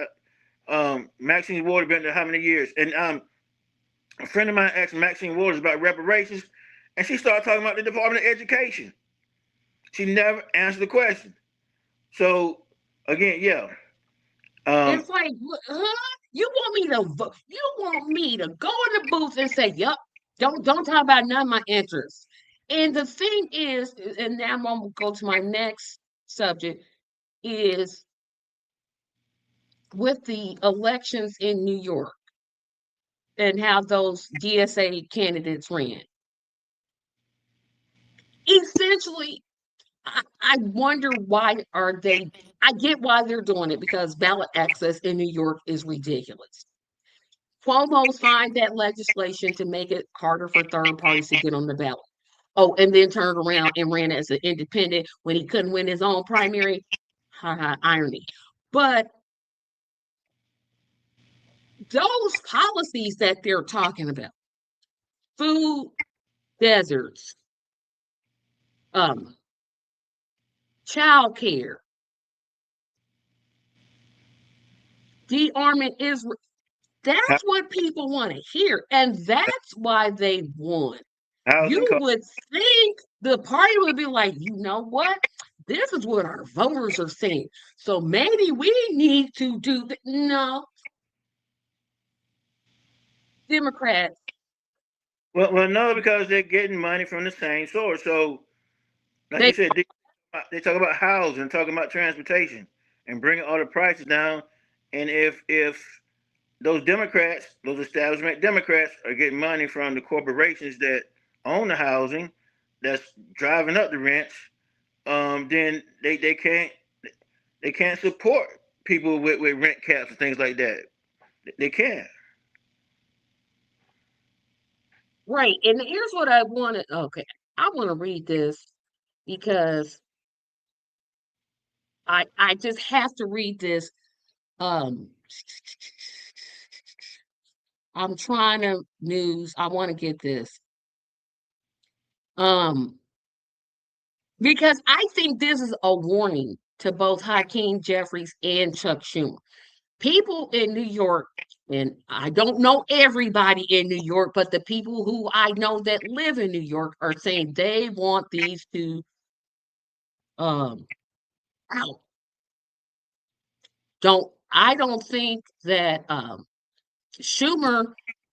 Maxine Ward been there how many years? And a friend of mine asked Maxine Waters about reparations, and she started talking about the Department of Education. She never answered the question. So again, yeah. It's like, huh? You want me to vote? You want me to go in the booth and say, "Yup, don't talk about none of my interests." And the thing is, and now I'm gonna go to my next subject, is with the elections in New York and how those DSA candidates ran. Essentially, I wonder why are they, I get why they're doing it because ballot access in New York is ridiculous. Cuomo signed that legislation to make it harder for third parties to get on the ballot. Oh, and then turned around and ran as an independent when he couldn't win his own primary. Ha ha, irony. But those policies that they're talking about, food deserts, child care, de-arming Israel, that's what people want to hear. And that's why they won. Housing You costs. would think the party would be like, you know what? This is what our voters are saying. So maybe we need to do that. No, Democrats. Well, no, because they're getting money from the same source. So, like They you said, they talk about housing, talking about transportation, and bringing all the prices down. And if those Democrats, those establishment Democrats, are getting money from the corporations that own the housing, that's driving up the rents, then they can't support people with rent caps and things like that. They can't. right. And here's what I wanted. Okay. I want to read this because I just have to read this. Um I'm trying to news. I want to get this. Um because I think this is a warning to both Hakeem Jeffries and Chuck Schumer. People in New York, and I don't know everybody in New York, but the people who I know that live in New York are saying they want these to um out. I don't think that Schumer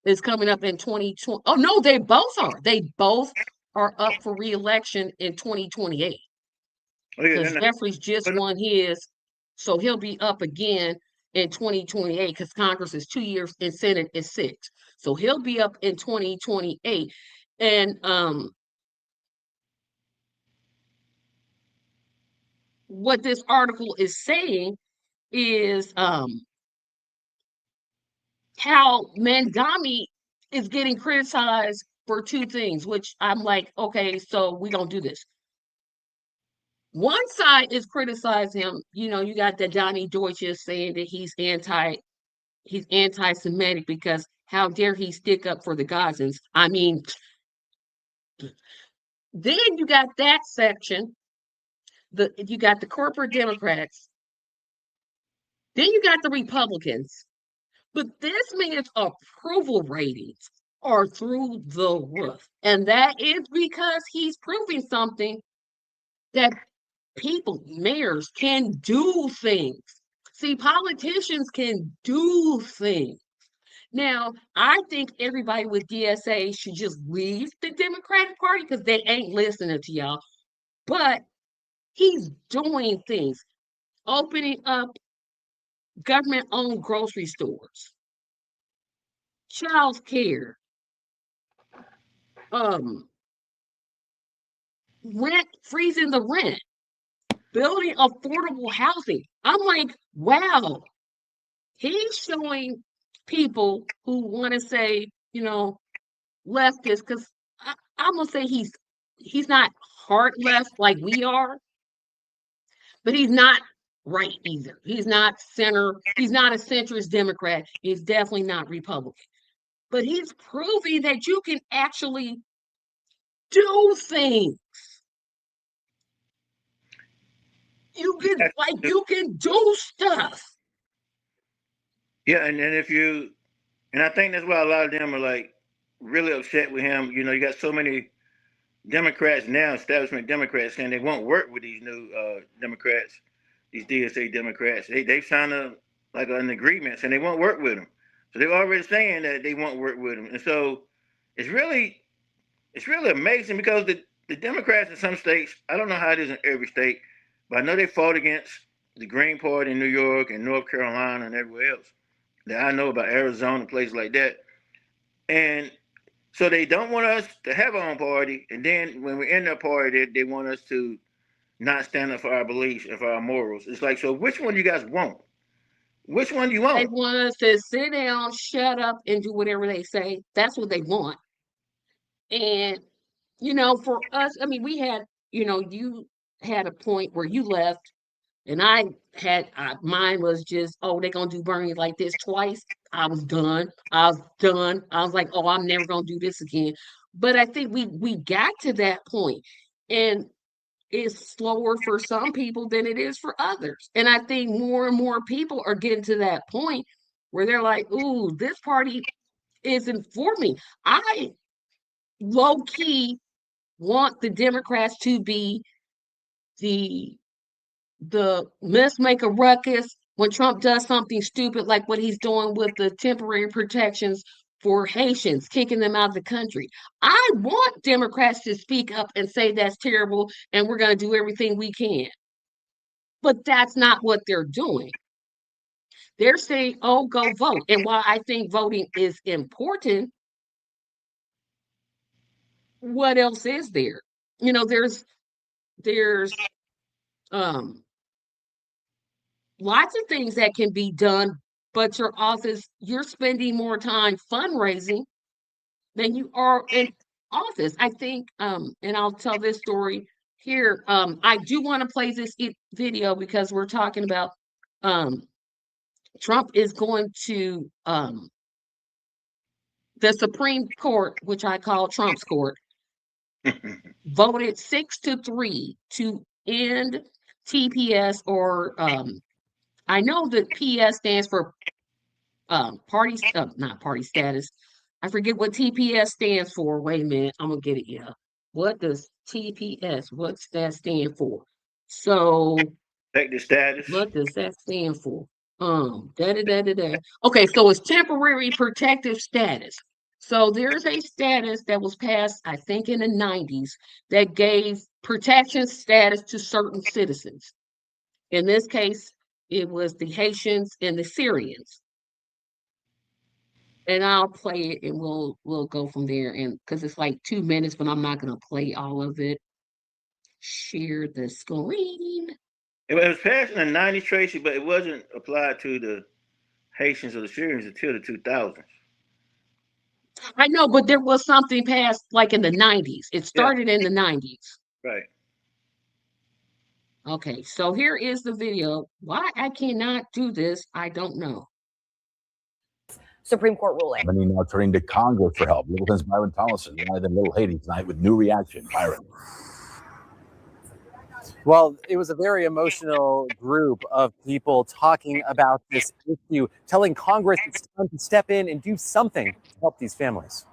is coming up in 2020. Oh no, they both are. They both are up for reelection in 2028 Oh yeah, because Jeffries just won his, so he'll be up again in 2028 because Congress is 2 years and Senate is 6. So he'll be up in 2028. And what this article is saying is how Mangami is getting criticized for two things, which I'm like, okay, so we don't do this. One side is criticizing him. You know, you got the Donnie Deutsches saying that he's anti-Semitic because how dare he stick up for the Gazans? I mean, then you got that section. You got the corporate Democrats. Then you got the Republicans. But this man's approval ratings are through the roof. And that is because he's proving something that people, mayors can do things. See, politicians can do things. Now, I think everybody with DSA should just leave the Democratic Party because they ain't listening to y'all. But he's doing things, opening up government owned grocery stores, child care, um, rent, freezing the rent, building affordable housing. I'm like, wow, he's showing people who want to say, you know, leftist, because I'm gonna say he's not hard left like we are, but he's not right either. He's not center. He's not a centrist Democrat. He's definitely not Republican. But he's proving that you can actually do things. You can do stuff. Yeah, and then and I think that's why a lot of them are like really upset with him. You know, you got so many Democrats now, establishment Democrats, saying they won't work with these new Democrats, these DSA Democrats. They've signed an agreement, and they won't work with them. So they're already saying that they won't work with them, and so it's really amazing because the Democrats in some states, I don't know how it is in every state, but I know they fought against the Green Party in New York and North Carolina and everywhere else that I know about, Arizona, places like that. And so they don't want us to have our own party. And then when we're in their party, they want us to not stand up for our beliefs and for our morals. It's like, so which one do you guys want? Which one do you want? They want us to sit down, shut up, and do whatever they say. That's what they want. And, for us, I mean, we had, you had a point where you left, and I had, mine was just, oh, they're going to do Bernie like this twice. I was done. I was like, oh, I'm never going to do this again. But I think we got to that point, and it's slower for some people than it is for others. And I think more and more people are getting to that point where they're like, ooh, this party isn't for me. I low key want the Democrats to be the let's make a ruckus when Trump does something stupid like what he's doing with the temporary protections for Haitians, kicking them out of the country. I want Democrats to speak up and say that's terrible and we're going to do everything we can. But that's not what they're doing. They're saying, oh, go vote. And while I think voting is important, what else is there? There's lots of things that can be done, but your office, you're spending more time fundraising than you are in office. I think, and I'll tell this story here. I do want to play this video because we're talking about Trump is going to the Supreme Court, which I call Trump's court, voted 6-3 to end TPS, or I know that PS stands for not party status. I forget what TPS stands for. Wait a minute, I'm gonna get it. Yeah, what does TPS? What's that stand for? So, protected status. what does that stand for? Okay, so it's temporary protective status. So there's a status that was passed, I think, in the 90s that gave protection status to certain citizens. In this case, it was the Haitians and the Syrians. And I'll play it and we'll go from there. And because it's like 2 minutes, but I'm not gonna play all of it. Share the screen. It was passed in the 90s, Tracy, but it wasn't applied to the Haitians or the Syrians until the 2000s. I know, but there was something passed like in the 90s. It started in the 90s. Right. Okay, so here is the video. Why I cannot do this, I don't know. Supreme Court ruling. Many now turning to Congress for help. Littleton's Byron Tollison, live in Little Haiti tonight with new reaction. Byron. Well, it was a very emotional group of people talking about this issue, telling Congress it's time to step in and do something to help these families.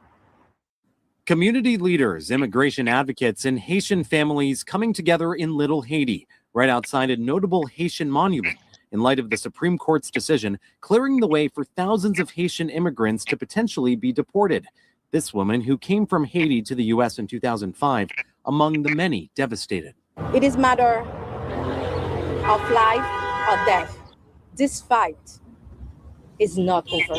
Community leaders, immigration advocates, and Haitian families coming together in Little Haiti, right outside a notable Haitian monument, in light of the Supreme Court's decision clearing the way for thousands of Haitian immigrants to potentially be deported. This woman, who came from Haiti to the U.S. in 2005, among the many devastated. It is a matter of life or death. This fight is not over.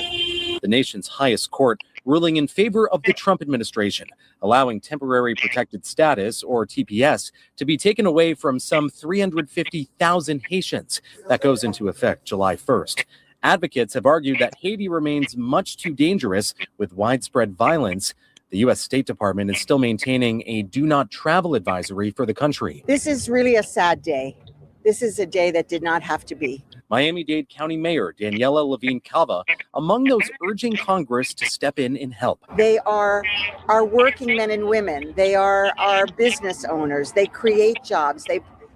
The nation's highest court ruling in favor of the Trump administration, allowing temporary protected status, or TPS, to be taken away from some 350,000 Haitians. That goes into effect July 1st. Advocates have argued that Haiti remains much too dangerous with widespread violence. The U.S. State Department is still maintaining a do not travel advisory for the country. This is really a sad day. This is a day that did not have to be. Miami-Dade County Mayor Daniela Levine Cava among those urging Congress to step in and help. They are our working men and women. They are our business owners. They create jobs.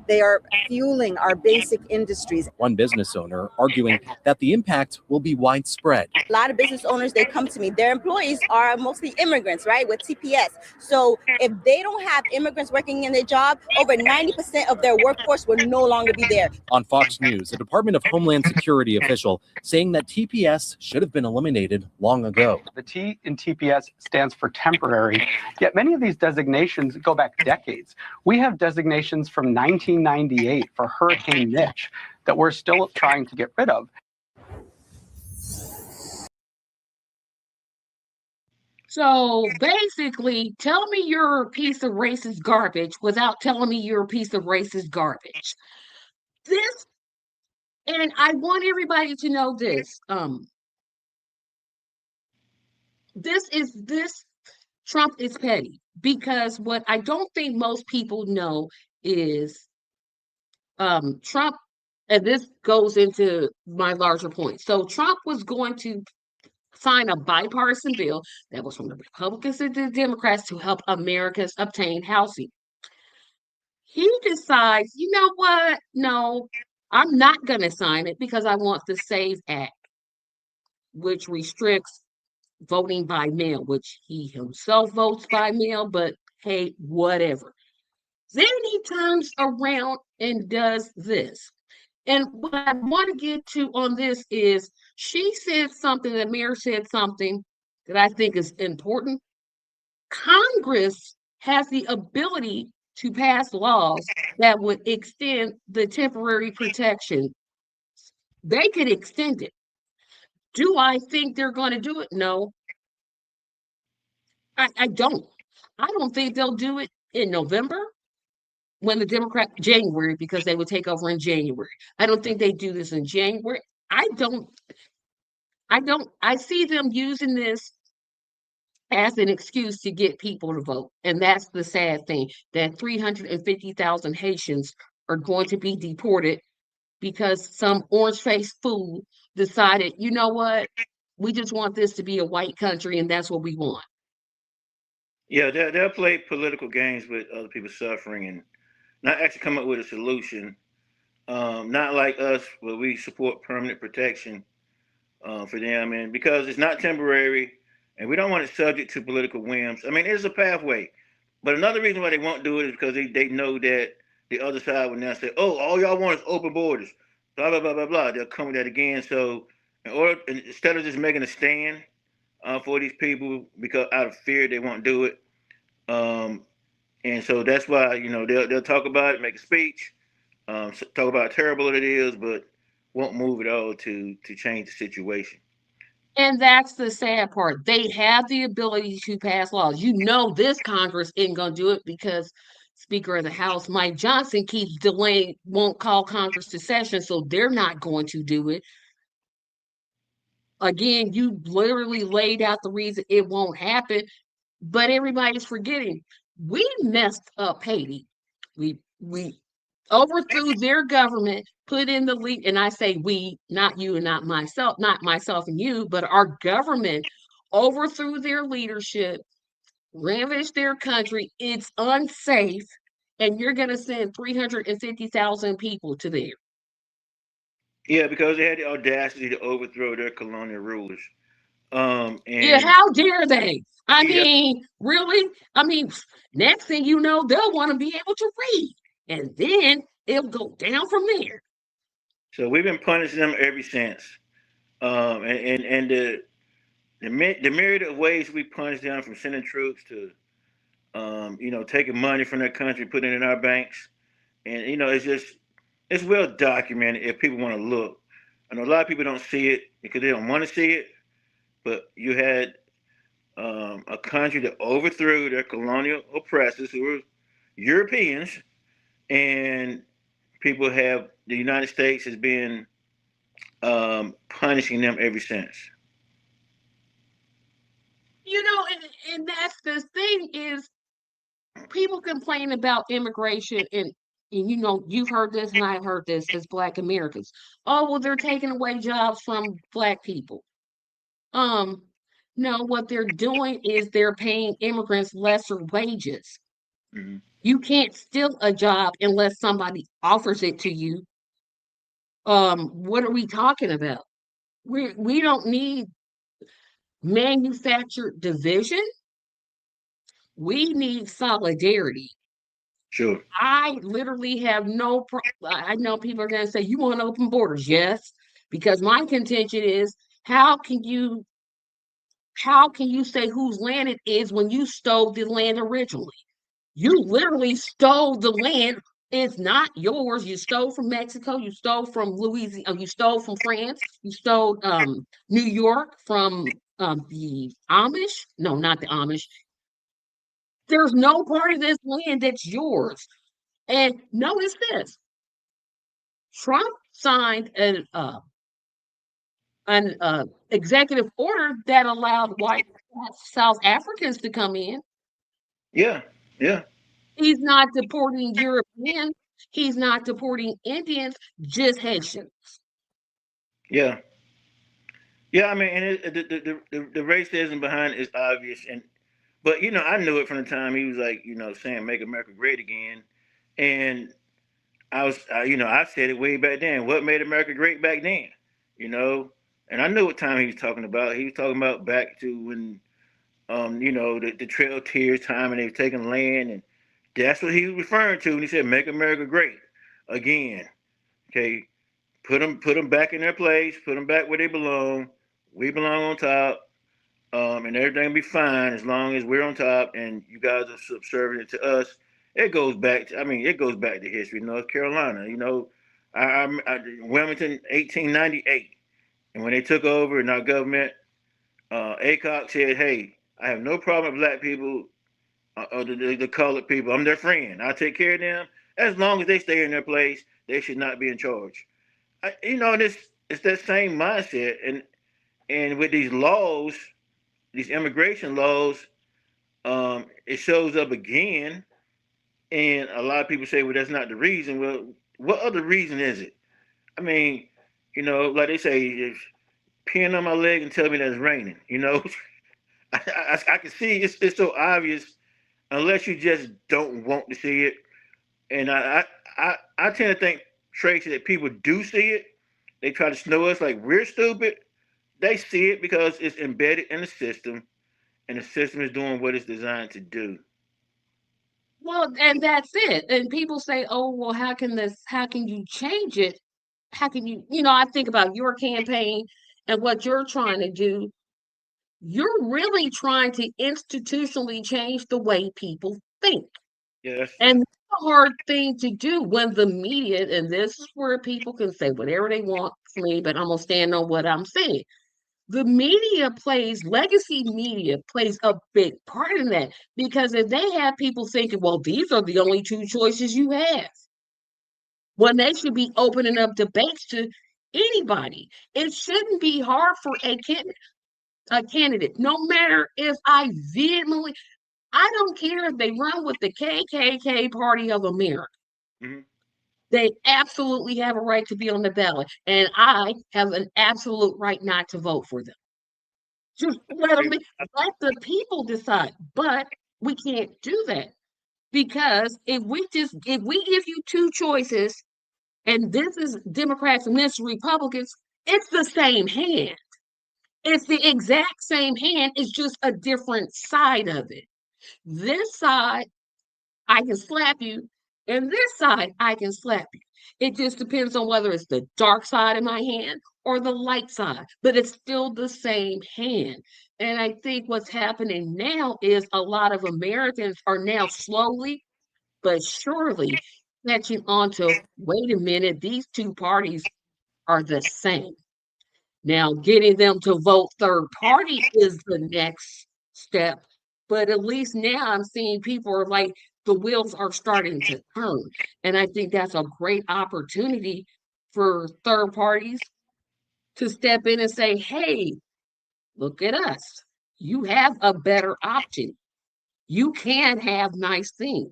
They are fueling our basic industries. One business owner arguing that the impact will be widespread. A lot of business owners, they come to me. Their employees are mostly immigrants, right, with TPS. So if they don't have immigrants working in their job, over 90% of their workforce will no longer be there. On Fox News, a Department of Homeland Security official saying that TPS should have been eliminated long ago. The T in TPS stands for temporary, yet many of these designations go back decades. We have designations from 1998 for Hurricane Mitch that we're still trying to get rid of. So basically, tell me you're a piece of racist garbage without telling me you're a piece of racist garbage. This, and I want everybody to know this. This Trump is petty, because what I don't think most people know is Trump, and this goes into my larger point. So Trump was going to sign a bipartisan bill that was from the Republicans and the Democrats to help Americans obtain housing. He decides, you know what? No, I'm not going to sign it because I want the SAVE Act, which restricts voting by mail, which he himself votes by mail, but hey, whatever. Then he turns around and does this. And what I want to get to on this is she said something, the mayor said something that I think is important. Congress has the ability to pass laws that would extend the temporary protection. They could extend it. Do I think they're going to do it? No, I don't. I don't think they'll do it in November when January, because they would take over in January. I don't think they do this in January. I see them using this as an excuse to get people to vote. And that's the sad thing, that 350,000 Haitians are going to be deported because some orange-faced fool decided, you know what, we just want this to be a white country, and that's what we want. Yeah, they'll play political games with other people suffering and not actually come up with a solution. Not like us, where we support permanent protection for them, and because it's not temporary, and we don't want it subject to political whims. I mean, it's a pathway, but another reason why they won't do it is because they know that the other side will now say, "Oh, all y'all want is open borders," blah blah blah blah blah. They'll come with that again. So, instead of just making a stand for these people, because out of fear they won't do it, and so that's why they'll talk about it, make a speech, talk about how terrible it is, but won't move at all to change the situation. And that's the sad part. They have the ability to pass laws. This Congress isn't going to do it because Speaker of the House, Mike Johnson, keeps delaying, won't call Congress to session, so they're not going to do it. Again, you literally laid out the reason it won't happen, but everybody's forgetting. We messed up Haiti. We overthrew their government, put in the lead, and I say we, not you and not myself and you, but our government overthrew their leadership, ravaged their country. It's unsafe, and you're going to send 350,000 people to there. Yeah, because they had the audacity to overthrow their colonial rulers. Yeah, how dare they? I mean, really? I mean, next thing you know, they'll want to be able to read, and then it'll go down from there. So we've been punishing them ever since. And the myriad of ways we punish them, from sending troops to taking money from their country, putting it in our banks. And it's well documented if people want to look. I know a lot of people don't see it because they don't want to see it, but you had a country that overthrew their colonial oppressors, who were Europeans, and the United States has been punishing them ever since. And that's the thing is, people complain about immigration, and and you know, you've heard this and I've heard this as Black Americans. Oh, well, they're taking away jobs from Black people. Um, no, what they're doing is they're paying immigrants lesser wages. Mhm. You can't steal a job unless somebody offers it to you. What are we talking about? We don't need manufactured division. We need solidarity. Sure. I literally have I know people are going to say, you want open borders? Yes, because my contention is, how can you how can you say whose land it is when you stole the land originally? You literally stole the land. It's not yours. You stole from Mexico. You stole from Louisiana. You stole from France. You stole New York from the Amish. No, not the Amish. There's no part of this land that's yours. And notice this: Trump signed an executive order that allowed white South Africans to come in. Yeah. Yeah. He's not deporting Europeans. He's not deporting Indians, just Haitians. Yeah. Yeah. I mean, and the racism behind it is obvious, and but you know, I knew it from the time he was like, you know, saying "Make America Great Again," and you know, I said it way back then. What made America great back then? You know, and I knew what time he was talking about. He was talking about back to when, you know, the Trail of Tears time, and they were taking land, and that's what he was referring to when he said "Make America Great Again." Okay, put them back in their place, put them back where they belong. We belong on top, and everything will be fine as long as we're on top, and you guys are subservient to us. It goes back. I mean, it goes back to history. North Carolina, you know, Wilmington, 1898, and when they took over in our government, Acock said, "Hey, I have no problem with black people, the colored people. I'm their friend. I'll take care of them as long as they stay in their place. They should not be in charge." You know, this it's that same mindset, and with these laws, these immigration laws, it shows up again, and a lot of people say, "Well, that's not the reason." Well, what other reason is it? I mean, you know, like they say, if peeing on my leg and tell me that it's raining, you know, I can see it's so obvious unless you just don't want to see it. And I tend to think, Tracy, that people do see it. They try to snow us like we're stupid. They see it because it's embedded in the system, and the system is doing what it's designed to do. Well, and that's it. And people say, "Oh, well, how can you change it? How can you, I think about your campaign and what you're trying to do. You're really trying to institutionally change the way people think. Yeah, that's And that's a hard thing to do when the media, and this is where people can say whatever they want for me, but I'm going to stand on what I'm saying. Legacy media plays a big part in that, because if they have people thinking, well, these are the only two choices you have, when they should be opening up debates to anybody. It shouldn't be hard for a candidate, no matter if I don't care if they run with the KKK Party of America. hmm They absolutely have a right to be on the ballot, and I have an absolute right not to vote for them. Just let the people decide. But we can't do that, because if we give you two choices, and this is Democrats and this is Republicans, it's the same hand. It's the exact same hand. It's just a different side of it. This side, I can slap you, and this side, I can slap you. It just depends on whether it's the dark side of my hand or the light side, but it's still the same hand. And I think what's happening now is a lot of Americans are now slowly but surely catching on to, wait a minute, these two parties are the same. Now, getting them to vote third party is the next step. But at least now I'm seeing people are like, the wheels are starting to turn. And I think that's a great opportunity for third parties to step in and say, hey, look at us. You have a better option. You can have nice things.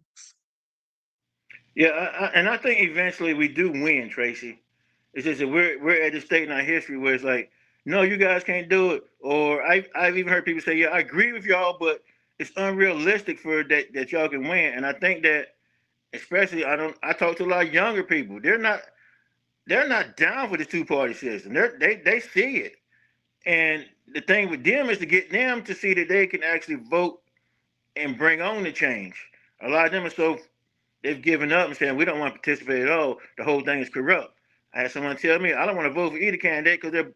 Yeah, and I think eventually we do win, Tracy. It's just that we're at the state in our history where it's like, no, you guys can't do it. Or I've even heard people say, yeah, I agree with y'all, but it's unrealistic for that y'all can win. And I think that especially I talk to a lot of younger people. They're not down for this two party system. They see it. And the thing with them is to get them to see that they can actually vote and bring on the change. A lot of them are so they've given up and saying we don't want to participate at all. The whole thing is corrupt. I had someone tell me I don't want to vote for either candidate because they're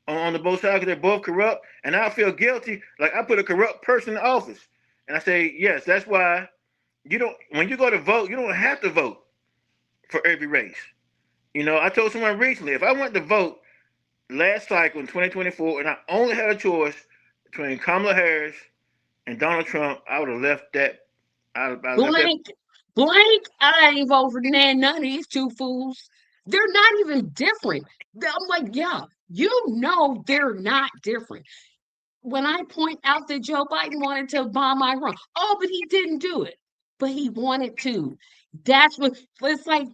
on the both sides because they're both corrupt, and I feel guilty. Like I put a corrupt person in office, and I say yes. That's why you don't. When you go to vote, you don't have to vote for every race. I told someone recently if I went to vote last cycle in 2024, and I only had a choice between Kamala Harris and Donald Trump, I would have left that. I left that. Blank, I ain't vote for none of these two fools. They're not even different. I'm like, yeah, they're not different. When I point out that Joe Biden wanted to bomb Iran, oh, but he didn't do it. But he wanted to. That's what it's like.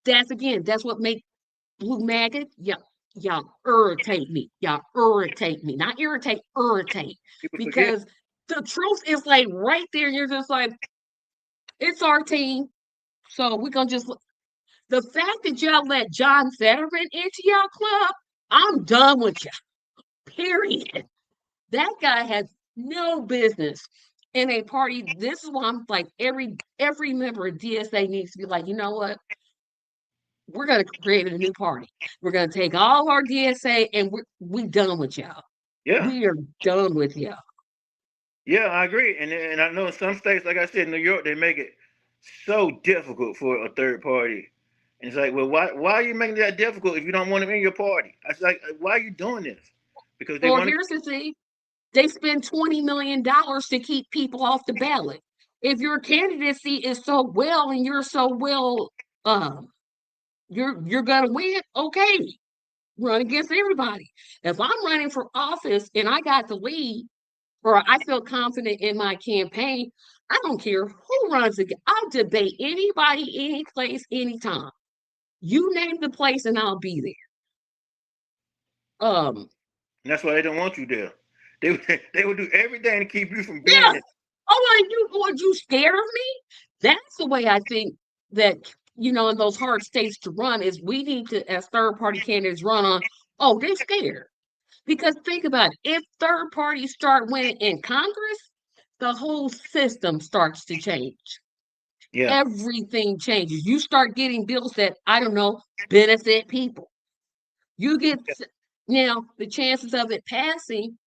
That's what makes Blue Maggot. Yeah, y'all irritate me. Y'all irritate me. Not irritate, irritate. People forget. Because the truth is like right there. You're just like, it's our team. So we're gonna just the fact that y'all let John Fetterman into y'all club, I'm done with you. Period. That guy has no business in a party. This is why I'm like every member of DSA needs to be like, you know what? We're gonna create a new party. We're gonna take all our DSA and we done with y'all. Yeah. We are done with y'all. Yeah, I agree. And I know in some states, like I said, New York, they make it so difficult for a third party. And it's like, well, why are you making that difficult if you don't want them in your party? I was like, why are you doing this? Because they Well, want to. here's the thing. They spend $20 million to keep people off the ballot. If your candidacy is so well and you're so well, um, you're gonna win. Okay, run against everybody. If I'm running for office and I got the lead, or I feel confident in my campaign, I don't care who runs again. I'll debate anybody, any place, anytime. You name the place and I'll be there. And that's why they don't want you there. They they would do everything to keep you from being Yeah. there. Oh, you scared of me? That's the way I think that in those hard states to run is we need to, as third party candidates, run on. Oh, they're scared because think about it. If third parties start winning in Congress, the whole system starts to change. Yeah. Everything changes. You start getting bills that I don't know benefit people. You get now the chances of it passing.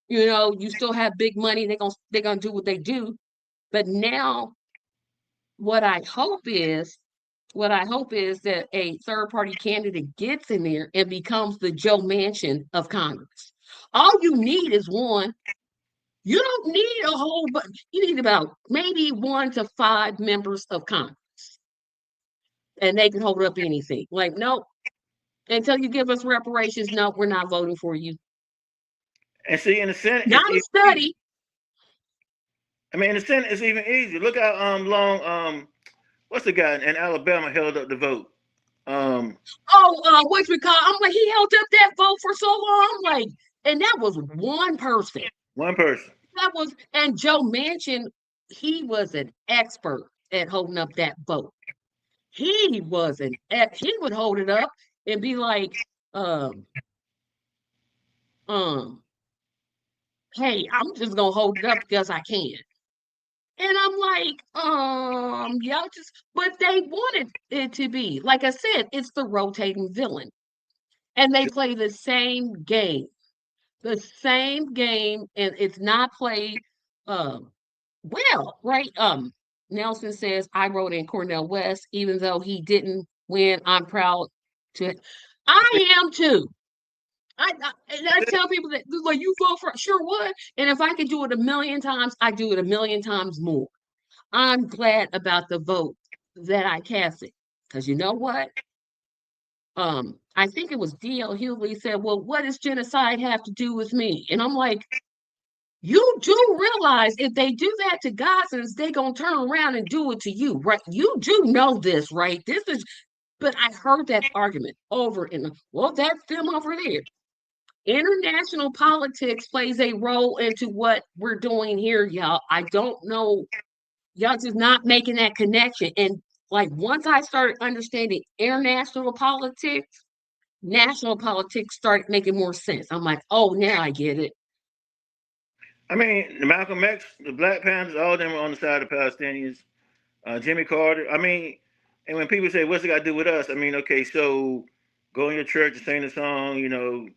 You still have big money. They're gonna do what they do. But now, what I hope is, what I hope is that a third party candidate gets in there and becomes the Joe Manchin of Congress. All you need is one. You don't need a whole, but you need about maybe 1 to 5 members of Congress, and they can hold up anything. Like, no, until you give us reparations, no, we're not voting for you. And see, in the Senate, Not it's a even easy. study. I mean, in the Senate, it's even easier. Look how long what's the guy in Alabama held up the vote? What we call? I'm like, he held up that vote for so long. I'm like, and that was one person. One person. And Joe Manchin, he was an expert at holding up that vote. He would hold it up and be like, hey, I'm just gonna hold it up because I can. And I'm like, y'all but they wanted it to be. Like I said, it's the rotating villain. And they play the same game. The same game, and it's not played well, right? Nelson says I wrote in Cornell West, even though he didn't win. I'm proud to. I am too. I tell people that like you vote for sure would, and if I could do it a million times, I do it a million times more. I'm glad about the vote that I cast it because you know what? I think it was D.L. Hughley said, "Well, what does genocide have to do with me?" And I'm like, You do realize if they do that to Gazans, they're gonna turn around and do it to you, right? You do know this, right? This is, but I heard that argument over and well, that's them over there. International politics plays a role into what we're doing here, y'all. I don't know. Y'all just not making that connection. And like once I started understanding international politics, national politics started making more sense. I'm like, oh, now I get it. I mean, the Malcolm X, the Black Panthers, all of them are on the side of the Palestinians. Jimmy Carter. I mean, and when people say, "What's it got to do with us?" I mean, okay, so go in your church and sing the song,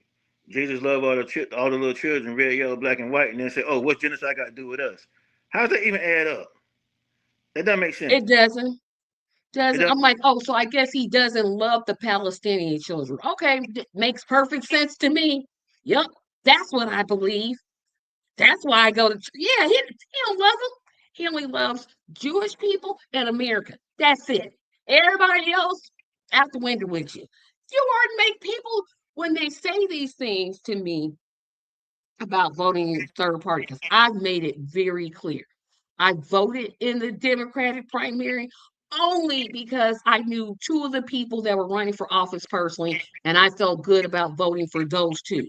Jesus love all the little children, red, yellow, black, and white, and then say, "Oh, what's genocide got to do with us?" How does that even add up? That doesn't make sense. It doesn't. It Doesn't. doesn't. I'm like, oh, so I guess he doesn't love the Palestinian children. Okay, makes perfect sense to me. Yep, that's what I believe. That's why I go to. Yeah, he don't love them. He only loves Jewish people and America. That's it. Everybody else out the window with you. You already make people when they say these things to me about voting in third party because I've made it very clear. I voted in the Democratic primary only because I knew two of the people that were running for office personally, and I felt good about voting for those two.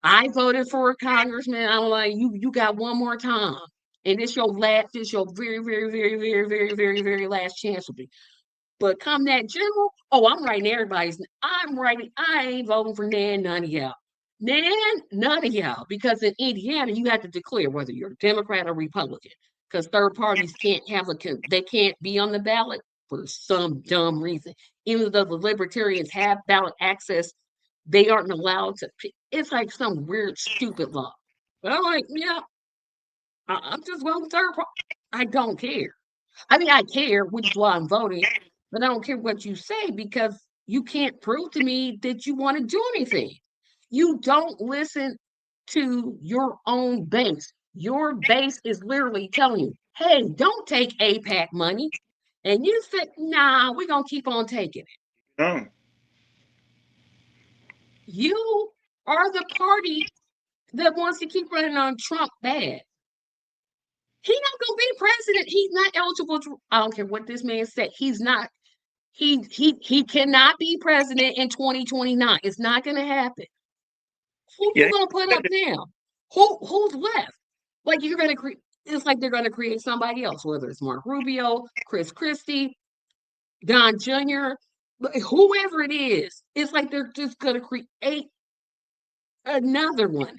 I voted for a congressman. I'm like, you got one more time. And this your very, very, very, very, very, very, very last chance with me. But come that general, oh, I ain't voting for none of y'all. None of y'all. Because in Indiana, you have to declare whether you're a Democrat or Republican. Because third parties they can't be on the ballot for some dumb reason. Even though the libertarians have ballot access, they aren't allowed to pick. It's like some weird, stupid law. But I'm like, yeah, I'm just voting third party. I don't care. I mean, I care, which is why I'm voting, but I don't care what you say because you can't prove to me that you want to do anything. You don't listen to your own base. Your base is literally telling you, hey, don't take APAC money. And you said, nah, we're going to keep on taking it. No. You are the party that wants to keep running on Trump bad. He's not going to be president. He's not eligible to, I don't care what this man said. He's not. He cannot be president in 2029. It's not going to happen. Who Yeah. you going to put up now? Who's left? Like you're going to create. It's like they're going to create somebody else, whether it's Mark Rubio, Chris Christie, Don Jr., whoever it is. It's like they're just going to create another one.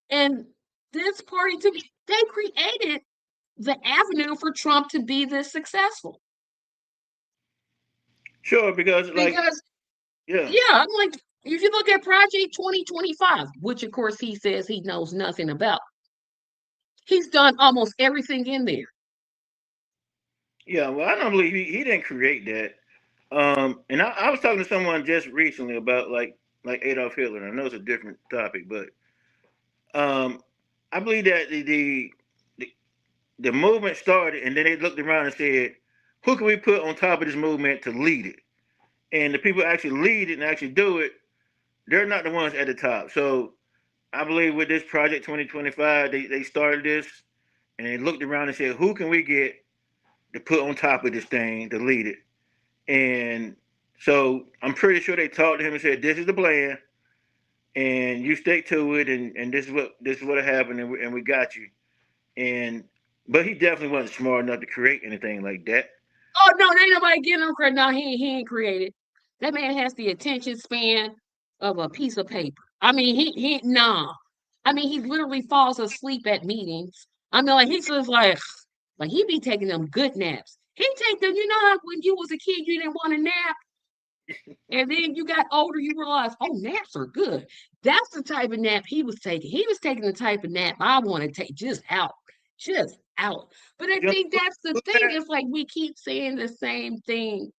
And this party they created the avenue for Trump to be this successful. Sure, because yeah, I'm like, if you look at Project 2025, which of course he says he knows nothing about, he's done almost everything in there. Yeah, well, I don't believe he didn't create that. And I was talking to someone just recently about like Adolf Hitler. And I know it's a different topic, but I believe that the movement started, and then they looked around and said, "Who can we put on top of this movement to lead it?" And the people actually lead it and actually do it, they're not the ones at the top. So I believe with this Project 2025, they started this, and they looked around and said, "Who can we get to put on top of this thing to lead it?" And so I'm pretty sure they talked to him and said, "This is the plan, and you stick to it, and this is what happened, and we got you." And but he definitely wasn't smart enough to create anything like that. Oh no, ain't nobody getting him credit. No, he ain't created. That man has the attention span of a piece of paper. I mean, he nah. I mean, he literally falls asleep at meetings. I mean, like he's just like he be taking them good naps. He take them. You know how when you was a kid you didn't want to nap, and then you got older, you realize, oh, naps are good. That's the type of nap he was taking. He was taking the type of nap I want to take, just out, just out. But I You think that's the know thing. that? It's like we keep saying the same thing,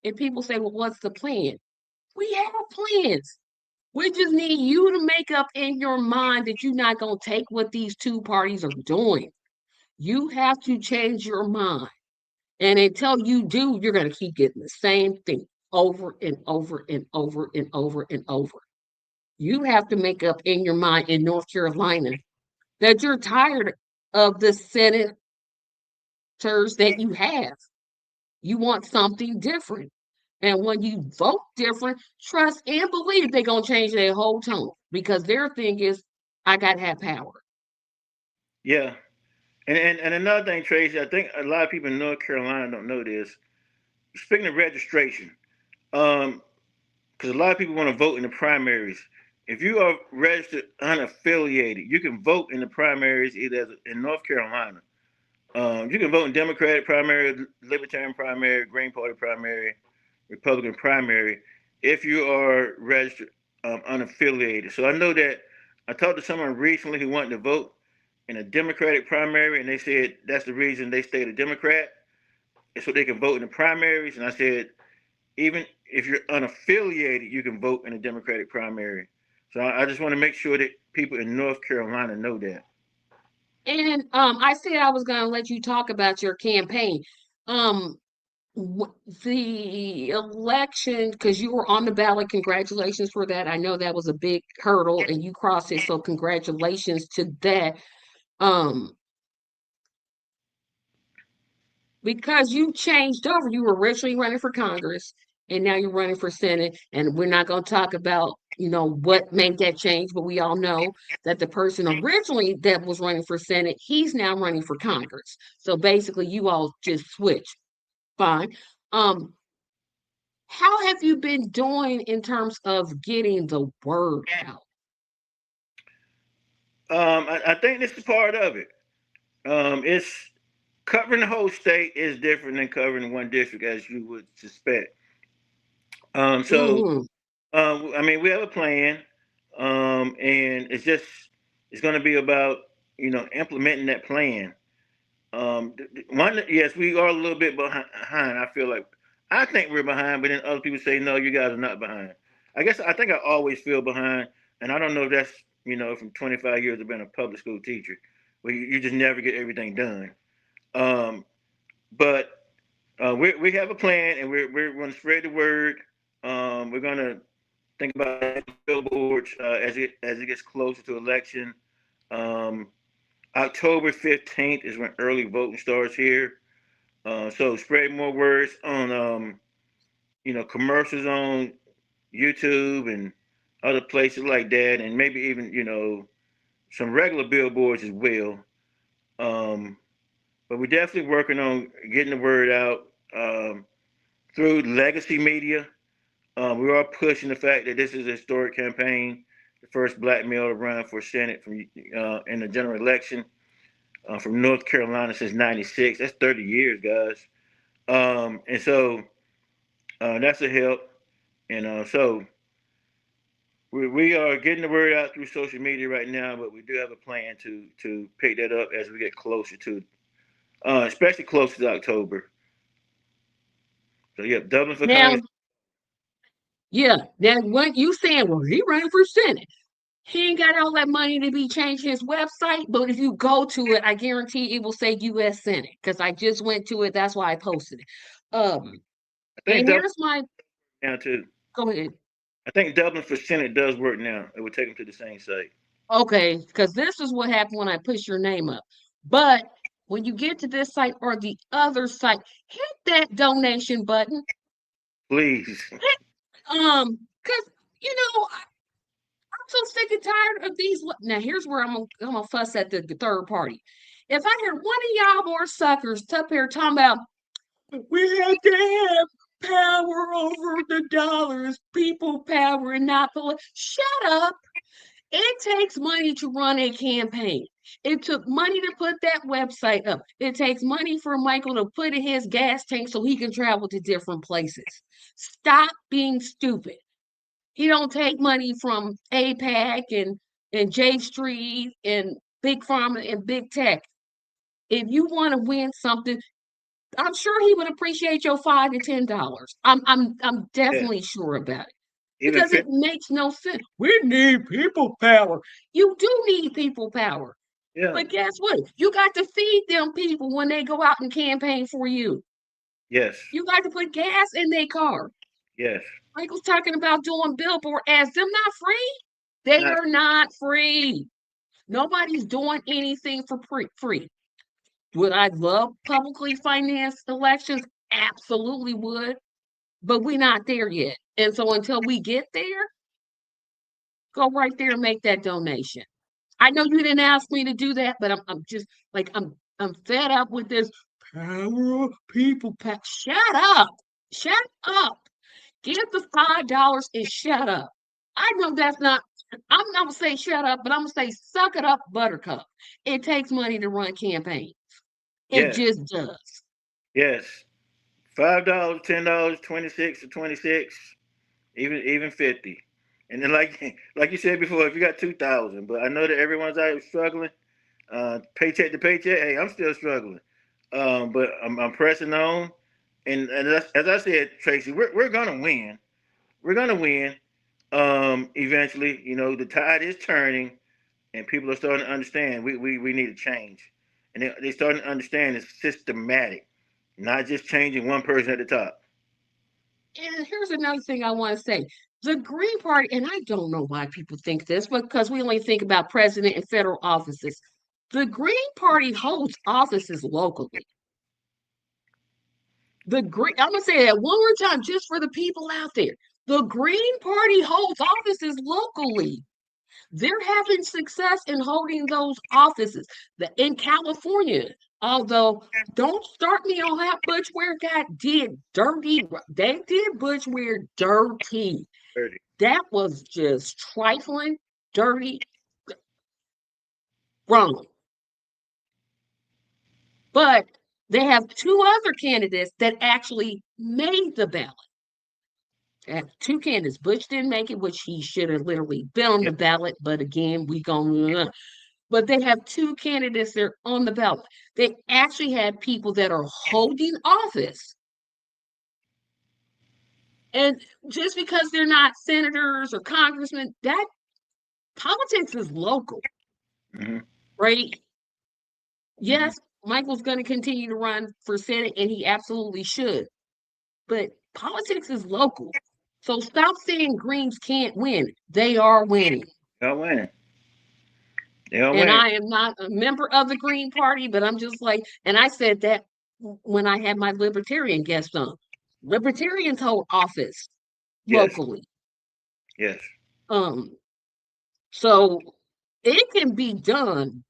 and people say, well, what's the plan? We have plans. We just need you to make up in your mind that you're not going to take what these two parties are doing. You have to change your mind. And until you do, you're going to keep getting the same thing over and over and over and over and over. You have to make up in your mind in North Carolina that you're tired of the senators that you have. You want something different. And when you vote different, trust and believe they're going to change their whole tone because their thing is, I got to have power. Yeah. And another thing, Tracy, I think a lot of people in North Carolina don't know this. Speaking of registration, because a lot of people want to vote in the primaries. If you are registered unaffiliated, you can vote in the primaries either in North Carolina. You can vote in Democratic primary, Libertarian primary, Green Party primary, Republican primary, if you are registered unaffiliated. So I know that I talked to someone recently who wanted to vote in a Democratic primary, and they said that's the reason they stayed a Democrat, so they can vote in the primaries. And I said, even if you're unaffiliated, you can vote in a Democratic primary. So I just want to make sure that people in North Carolina know that. And I said I was going to let you talk about your campaign. Um, the election, because you were on the ballot, congratulations for that. I know that was a big hurdle and you crossed it, so congratulations to that. Um, because you changed over. You were originally running for Congress and now you're running for Senate. And we're not going to talk about, what made that change, but we all know that the person originally that was running for Senate, he's now running for Congress. So basically, you all just switched. Fine. How have you been doing in terms of getting the word out? I think this is part of it. It's covering the whole state is different than covering one district, as you would suspect. So Mhm. I mean, we have a plan, and it's going to be about implementing that plan. Yes, we are a little bit behind. I think we're behind, but then other people say no, you guys are not behind. I think I always feel behind, and I don't know if that's from 25 years of being a public school teacher, where you just never get everything done. But we have a plan, and we're going to spread the word. We're going to think about billboards as it gets closer to election. Um, October 15th is when early voting starts here. So spread more words on commercials on YouTube and other places like that, and maybe even some regular billboards as well. Um, but we're definitely working on getting the word out through legacy media. We are pushing the fact that this is a historic campaign, the first black male to run for Senate from in the general election from North Carolina since '96. That's 30 years, guys. And so that's a help. And so we are getting the word out through social media right now, but we do have a plan to pick that up as we get closer to, especially closer to October. So yeah, Dublin for Now, Congress. yeah, now what you saying, well, he running for Senate. He ain't got all that money to be changing his website, but if you go to it, I guarantee it will say U.S. Senate because I just went to it. That's why I posted it. I think And Dublin here's my now too. go ahead. I think Dublin for Senate does work now. It would take them to the same site. Okay, because this is what happened when I push your name up. But when you get to this site or the other site, hit that donation button. Please. Because I'm so sick and tired of these. Now, here's where I'm gonna fuss at the third party. If I hear one of y'all more suckers up here talking about we have to have power over the dollars, people power, and not shut up. It takes money to run a campaign. It took money to put that website up. It takes money for Michael to put in his gas tank so he can travel to different places. Stop being stupid. He don't take money from APAC and J Street and Big Pharma and Big Tech. If you want to win something, I'm sure he would appreciate your $5 to $10. I'm Yeah. definitely sure about it Even because it 50. makes no sense. We need people power. You do need people power. Yeah. But guess what? You got to feed them people when they go out and campaign for you. Yes. You got to put gas in their car. Yes. Michael's talking about doing billboard ads. Them not free. They Not are not free. Nobody's doing anything for free. Would I love publicly financed elections? Absolutely would, but we're not there yet. And so until we get there, go right there and make that donation. I know you didn't ask me to do that, but I'm just like I'm fed up with this power of people. Shut up. Shut up. Give the $5 and shut up. I know that's not, I'm not gonna say shut up, but I'm gonna say suck it up, buttercup. It takes money to run campaigns. It Yes, just does. yes. $5, $10, 26 or 26, even 50. And then like you said before, if you got 2,000, but I know that everyone's out struggling, paycheck to paycheck. Hey, I'm still struggling, but I'm pressing on, and as I said, Tracy, we're gonna win. We're gonna win. Eventually, the tide is turning, and people are starting to understand we need a change, and they starting to understand it's systematic, not just changing one person at the top. And here's another thing I want to say. The Green Party, and I don't know why people think this, because we only think about president and federal offices. The Green Party holds offices locally. I'm gonna say that one more time just for the people out there. The Green Party holds offices locally. They're having success in holding those offices. In California, although don't start me on how Butch Ware did dirty. They did Butch Ware dirty. 30. That was just trifling, dirty, wrong. But they have two other candidates that actually made the ballot. Two candidates. Butch didn't make it, which he should have literally been on the ballot. But again, but they have two candidates that are on the ballot. They actually had people that are holding office. And just because they're not senators or congressmen, that politics is local, right? Yes, Michael's going to continue to run for Senate, and he absolutely should. But politics is local. So stop saying Greens can't win. They are winning. They're winning. And I am not a member of the Green Party, but I'm just like, and I said that when I had my libertarian guest on. Libertarians hold office locally. Yes. So it can be done,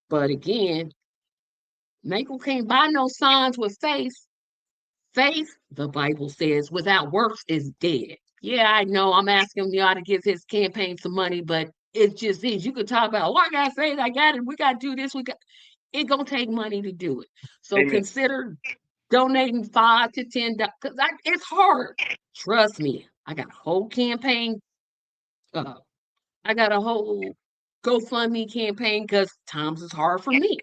but again, Michael can't buy no signs with faith. Faith, the Bible says, without works is dead. Yeah, I know I'm asking y'all to give his campaign some money, but it just is. You could talk about, oh, I got faith, I got it, we got to do this, it gonna take money to do it. So Amen. Consider donating $5 to $10 because it's hard. Trust me, I got a whole campaign. I got a whole GoFundMe campaign because times is hard for me.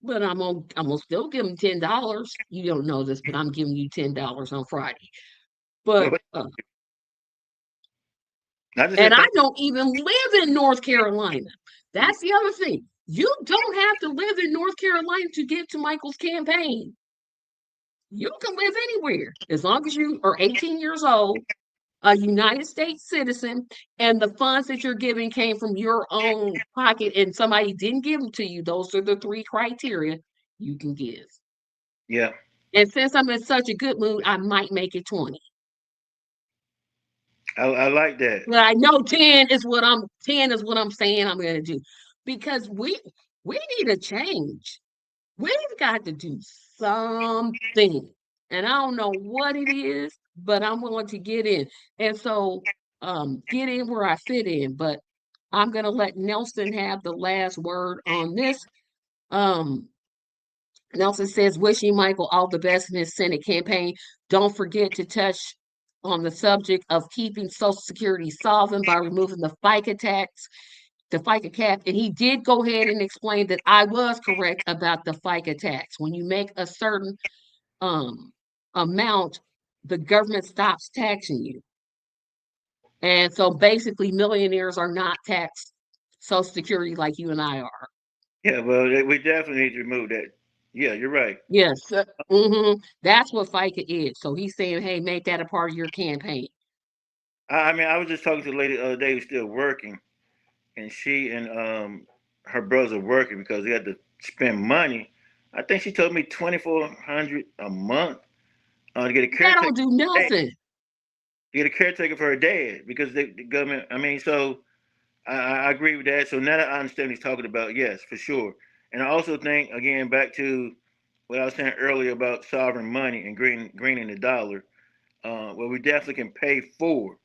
But I'm gonna still give them $10. You don't know this, but I'm giving you $10 on Friday. But and I don't even live in North Carolina. That's the other thing. You don't have to live in North Carolina to get to Michael's campaign. You can live anywhere as long as you are 18 years old, a United States citizen, and the funds that you're giving came from your own pocket and somebody didn't give them to you. Those are the three criteria you can give. Yeah. And since I'm in such a good mood, I might make it 20. I like that. But I know 10 is what I'm saying I'm gonna do. Because we need a change. We've got to do something. And I don't know what it is, but I'm willing to get in. And so get in where I fit in. But I'm gonna let Nelson have the last word on this. Nelson says, wishing Michael all the best in his Senate campaign. Don't forget to touch on the subject of keeping Social Security solvent by removing the FICA tax, the FICA cap. And he did go ahead and explain that I was correct about the FICA tax. When you make a certain amount, the government stops taxing you. And so basically, millionaires are not taxed Social Security like you and I are. Yeah, well, we definitely need to remove that. Yeah, you're right. Yes. That's what FICA is. So he's saying, hey, make that a part of your campaign. I mean, I was just talking to a lady the other day who's still working, and she and her brothers are working because they had to spend money. I think she told me 2,400 a month to get a That caretaker. don't do To nothing. get a caretaker for her dad because the government. I mean, so I agree with that. So now that I understand what he's talking about, yes, for sure. And I also think again back to what I was saying earlier about sovereign money and greening the dollar. Well, we definitely can pay for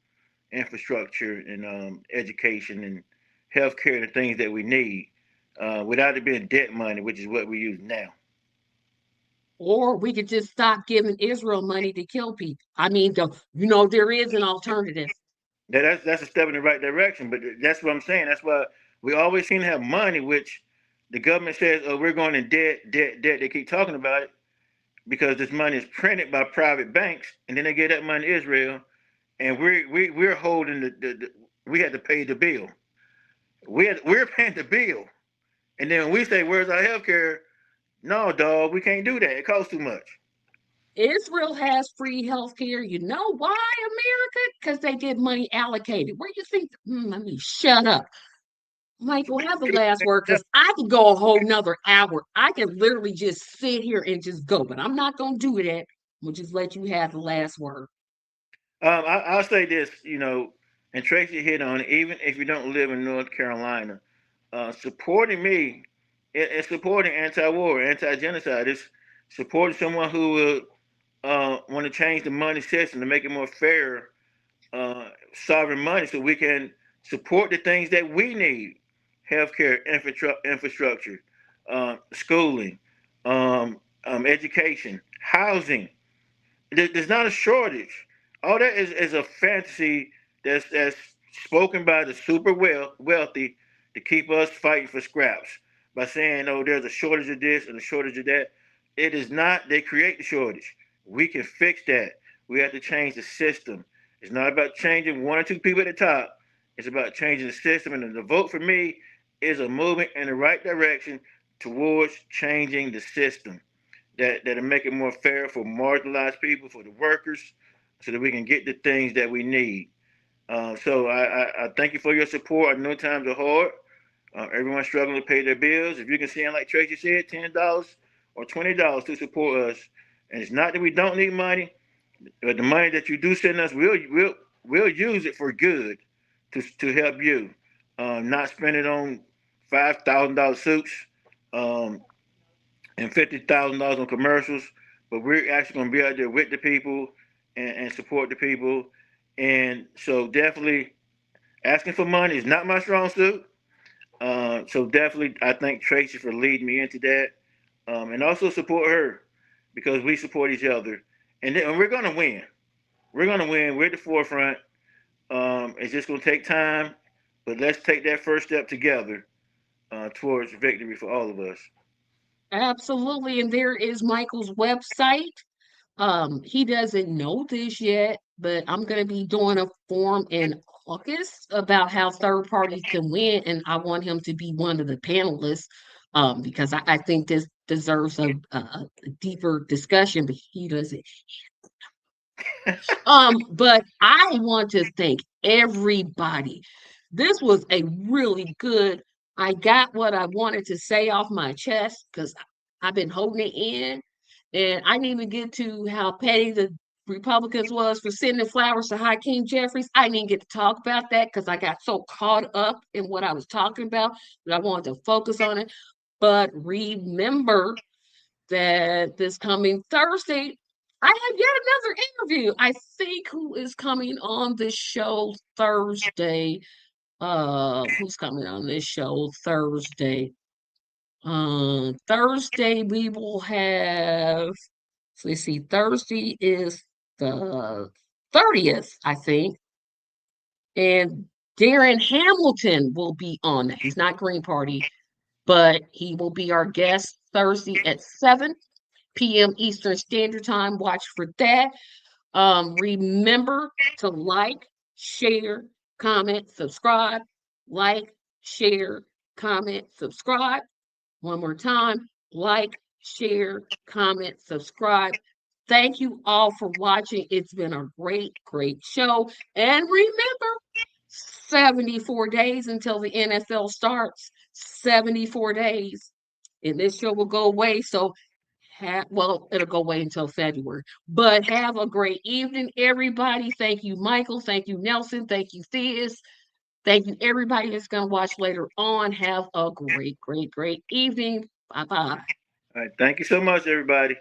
infrastructure and education and healthcare and the things that we need without it being debt money, which is what we use now. Or we could just stop giving Israel money to kill people. I mean, there is an alternative. That's a step in the right direction, but that's what I'm saying. That's why we always seem to have money, which the government says, "Oh, we're going in debt, debt, debt." They keep talking about it because this money is printed by private banks, and then they give that money to Israel, and we're holding the we had to pay the bill. We're paying the bill, and then when we say, "Where's our health care?" No, dog, we can't do that. It costs too much. Israel has free health care. You know why, America? Because they get money allocated. Where you think? Let me shut up. Michael, have the last word because I could go a whole nother hour. I could literally just sit here and just go, but I'm not going to do that. We'll just let you have the last word. I'll say this, and Tracy hit on it. Even if you don't live in North Carolina, supporting me is supporting anti-war, anti-genocide. It's supporting someone who will want to change the money system to make it more fair, sovereign money, so we can support the things that we need: healthcare, infrastructure, schooling, education, housing. There's not a shortage. All that is a fantasy that's spoken by the super wealthy to keep us fighting for scraps by saying, "Oh, there's a shortage of this and a shortage of that." It is not. They create the shortage. We can fix that. We have to change the system. It's not about changing one or two people at the top. It's about changing the system. And the vote for me is a movement in the right direction towards changing the system that'll make it more fair for marginalized people, for the workers, so that we can get the things that we need. So I thank you for your support. I know times are hard. Everyone's struggling to pay their bills. If you can send, like Tracy said, $10 or $20 to support us, and it's not that we don't need money, but the money that you do send us, we'll use it for good to help you. Not spend it on $5,000 suits. Um, and $50,000 on commercials, but we're actually going to be out there with the people and support the people. And so definitely asking for money is not my strong suit. So definitely, I thank Tracy for leading me into that, and also support her because we support each other, and we're going to win. We're going to win. We're at the forefront. It's just going to take time, but let's take that first step together towards victory for all of us. Absolutely. And there is Michael's website. He doesn't know this yet, but I'm going to be doing a forum in August about how third parties can win, and I want him to be one of the panelists because I think this deserves a deeper discussion, but he doesn't. But I want to thank everybody. This was a really good. I got what I wanted to say off my chest because I've been holding it in, and I didn't even get to how petty the Republicans was for sending flowers to Hakeem Jeffries. I didn't get to talk about that because I got so caught up in what I was talking about that I wanted to focus on it. But remember that this coming Thursday, I have yet another interview. I think who is coming on this show Thursday. Who's coming on this show Thursday? Thursday we will have, so let's see, Thursday is the 30th, I think. And Darren Hamilton will be on that. He's not Green Party, but he will be our guest Thursday at 7 p.m. Eastern Standard Time. Watch for that. Remember to like, share, comment, subscribe. Like, share, comment, subscribe. One more time. Like, share, comment, subscribe. Thank you all for watching. It's been a great, great show. And remember, 74 days until the NFL starts. 74 days. And this show will go away. So, well, it'll go away until February. But have a great evening, everybody. Thank you, Michael. Thank you, Nelson. Thank you, Theus. Thank you, everybody that's going to watch later on. Have a great, great, great evening. Bye bye. All right. Thank you so much, everybody.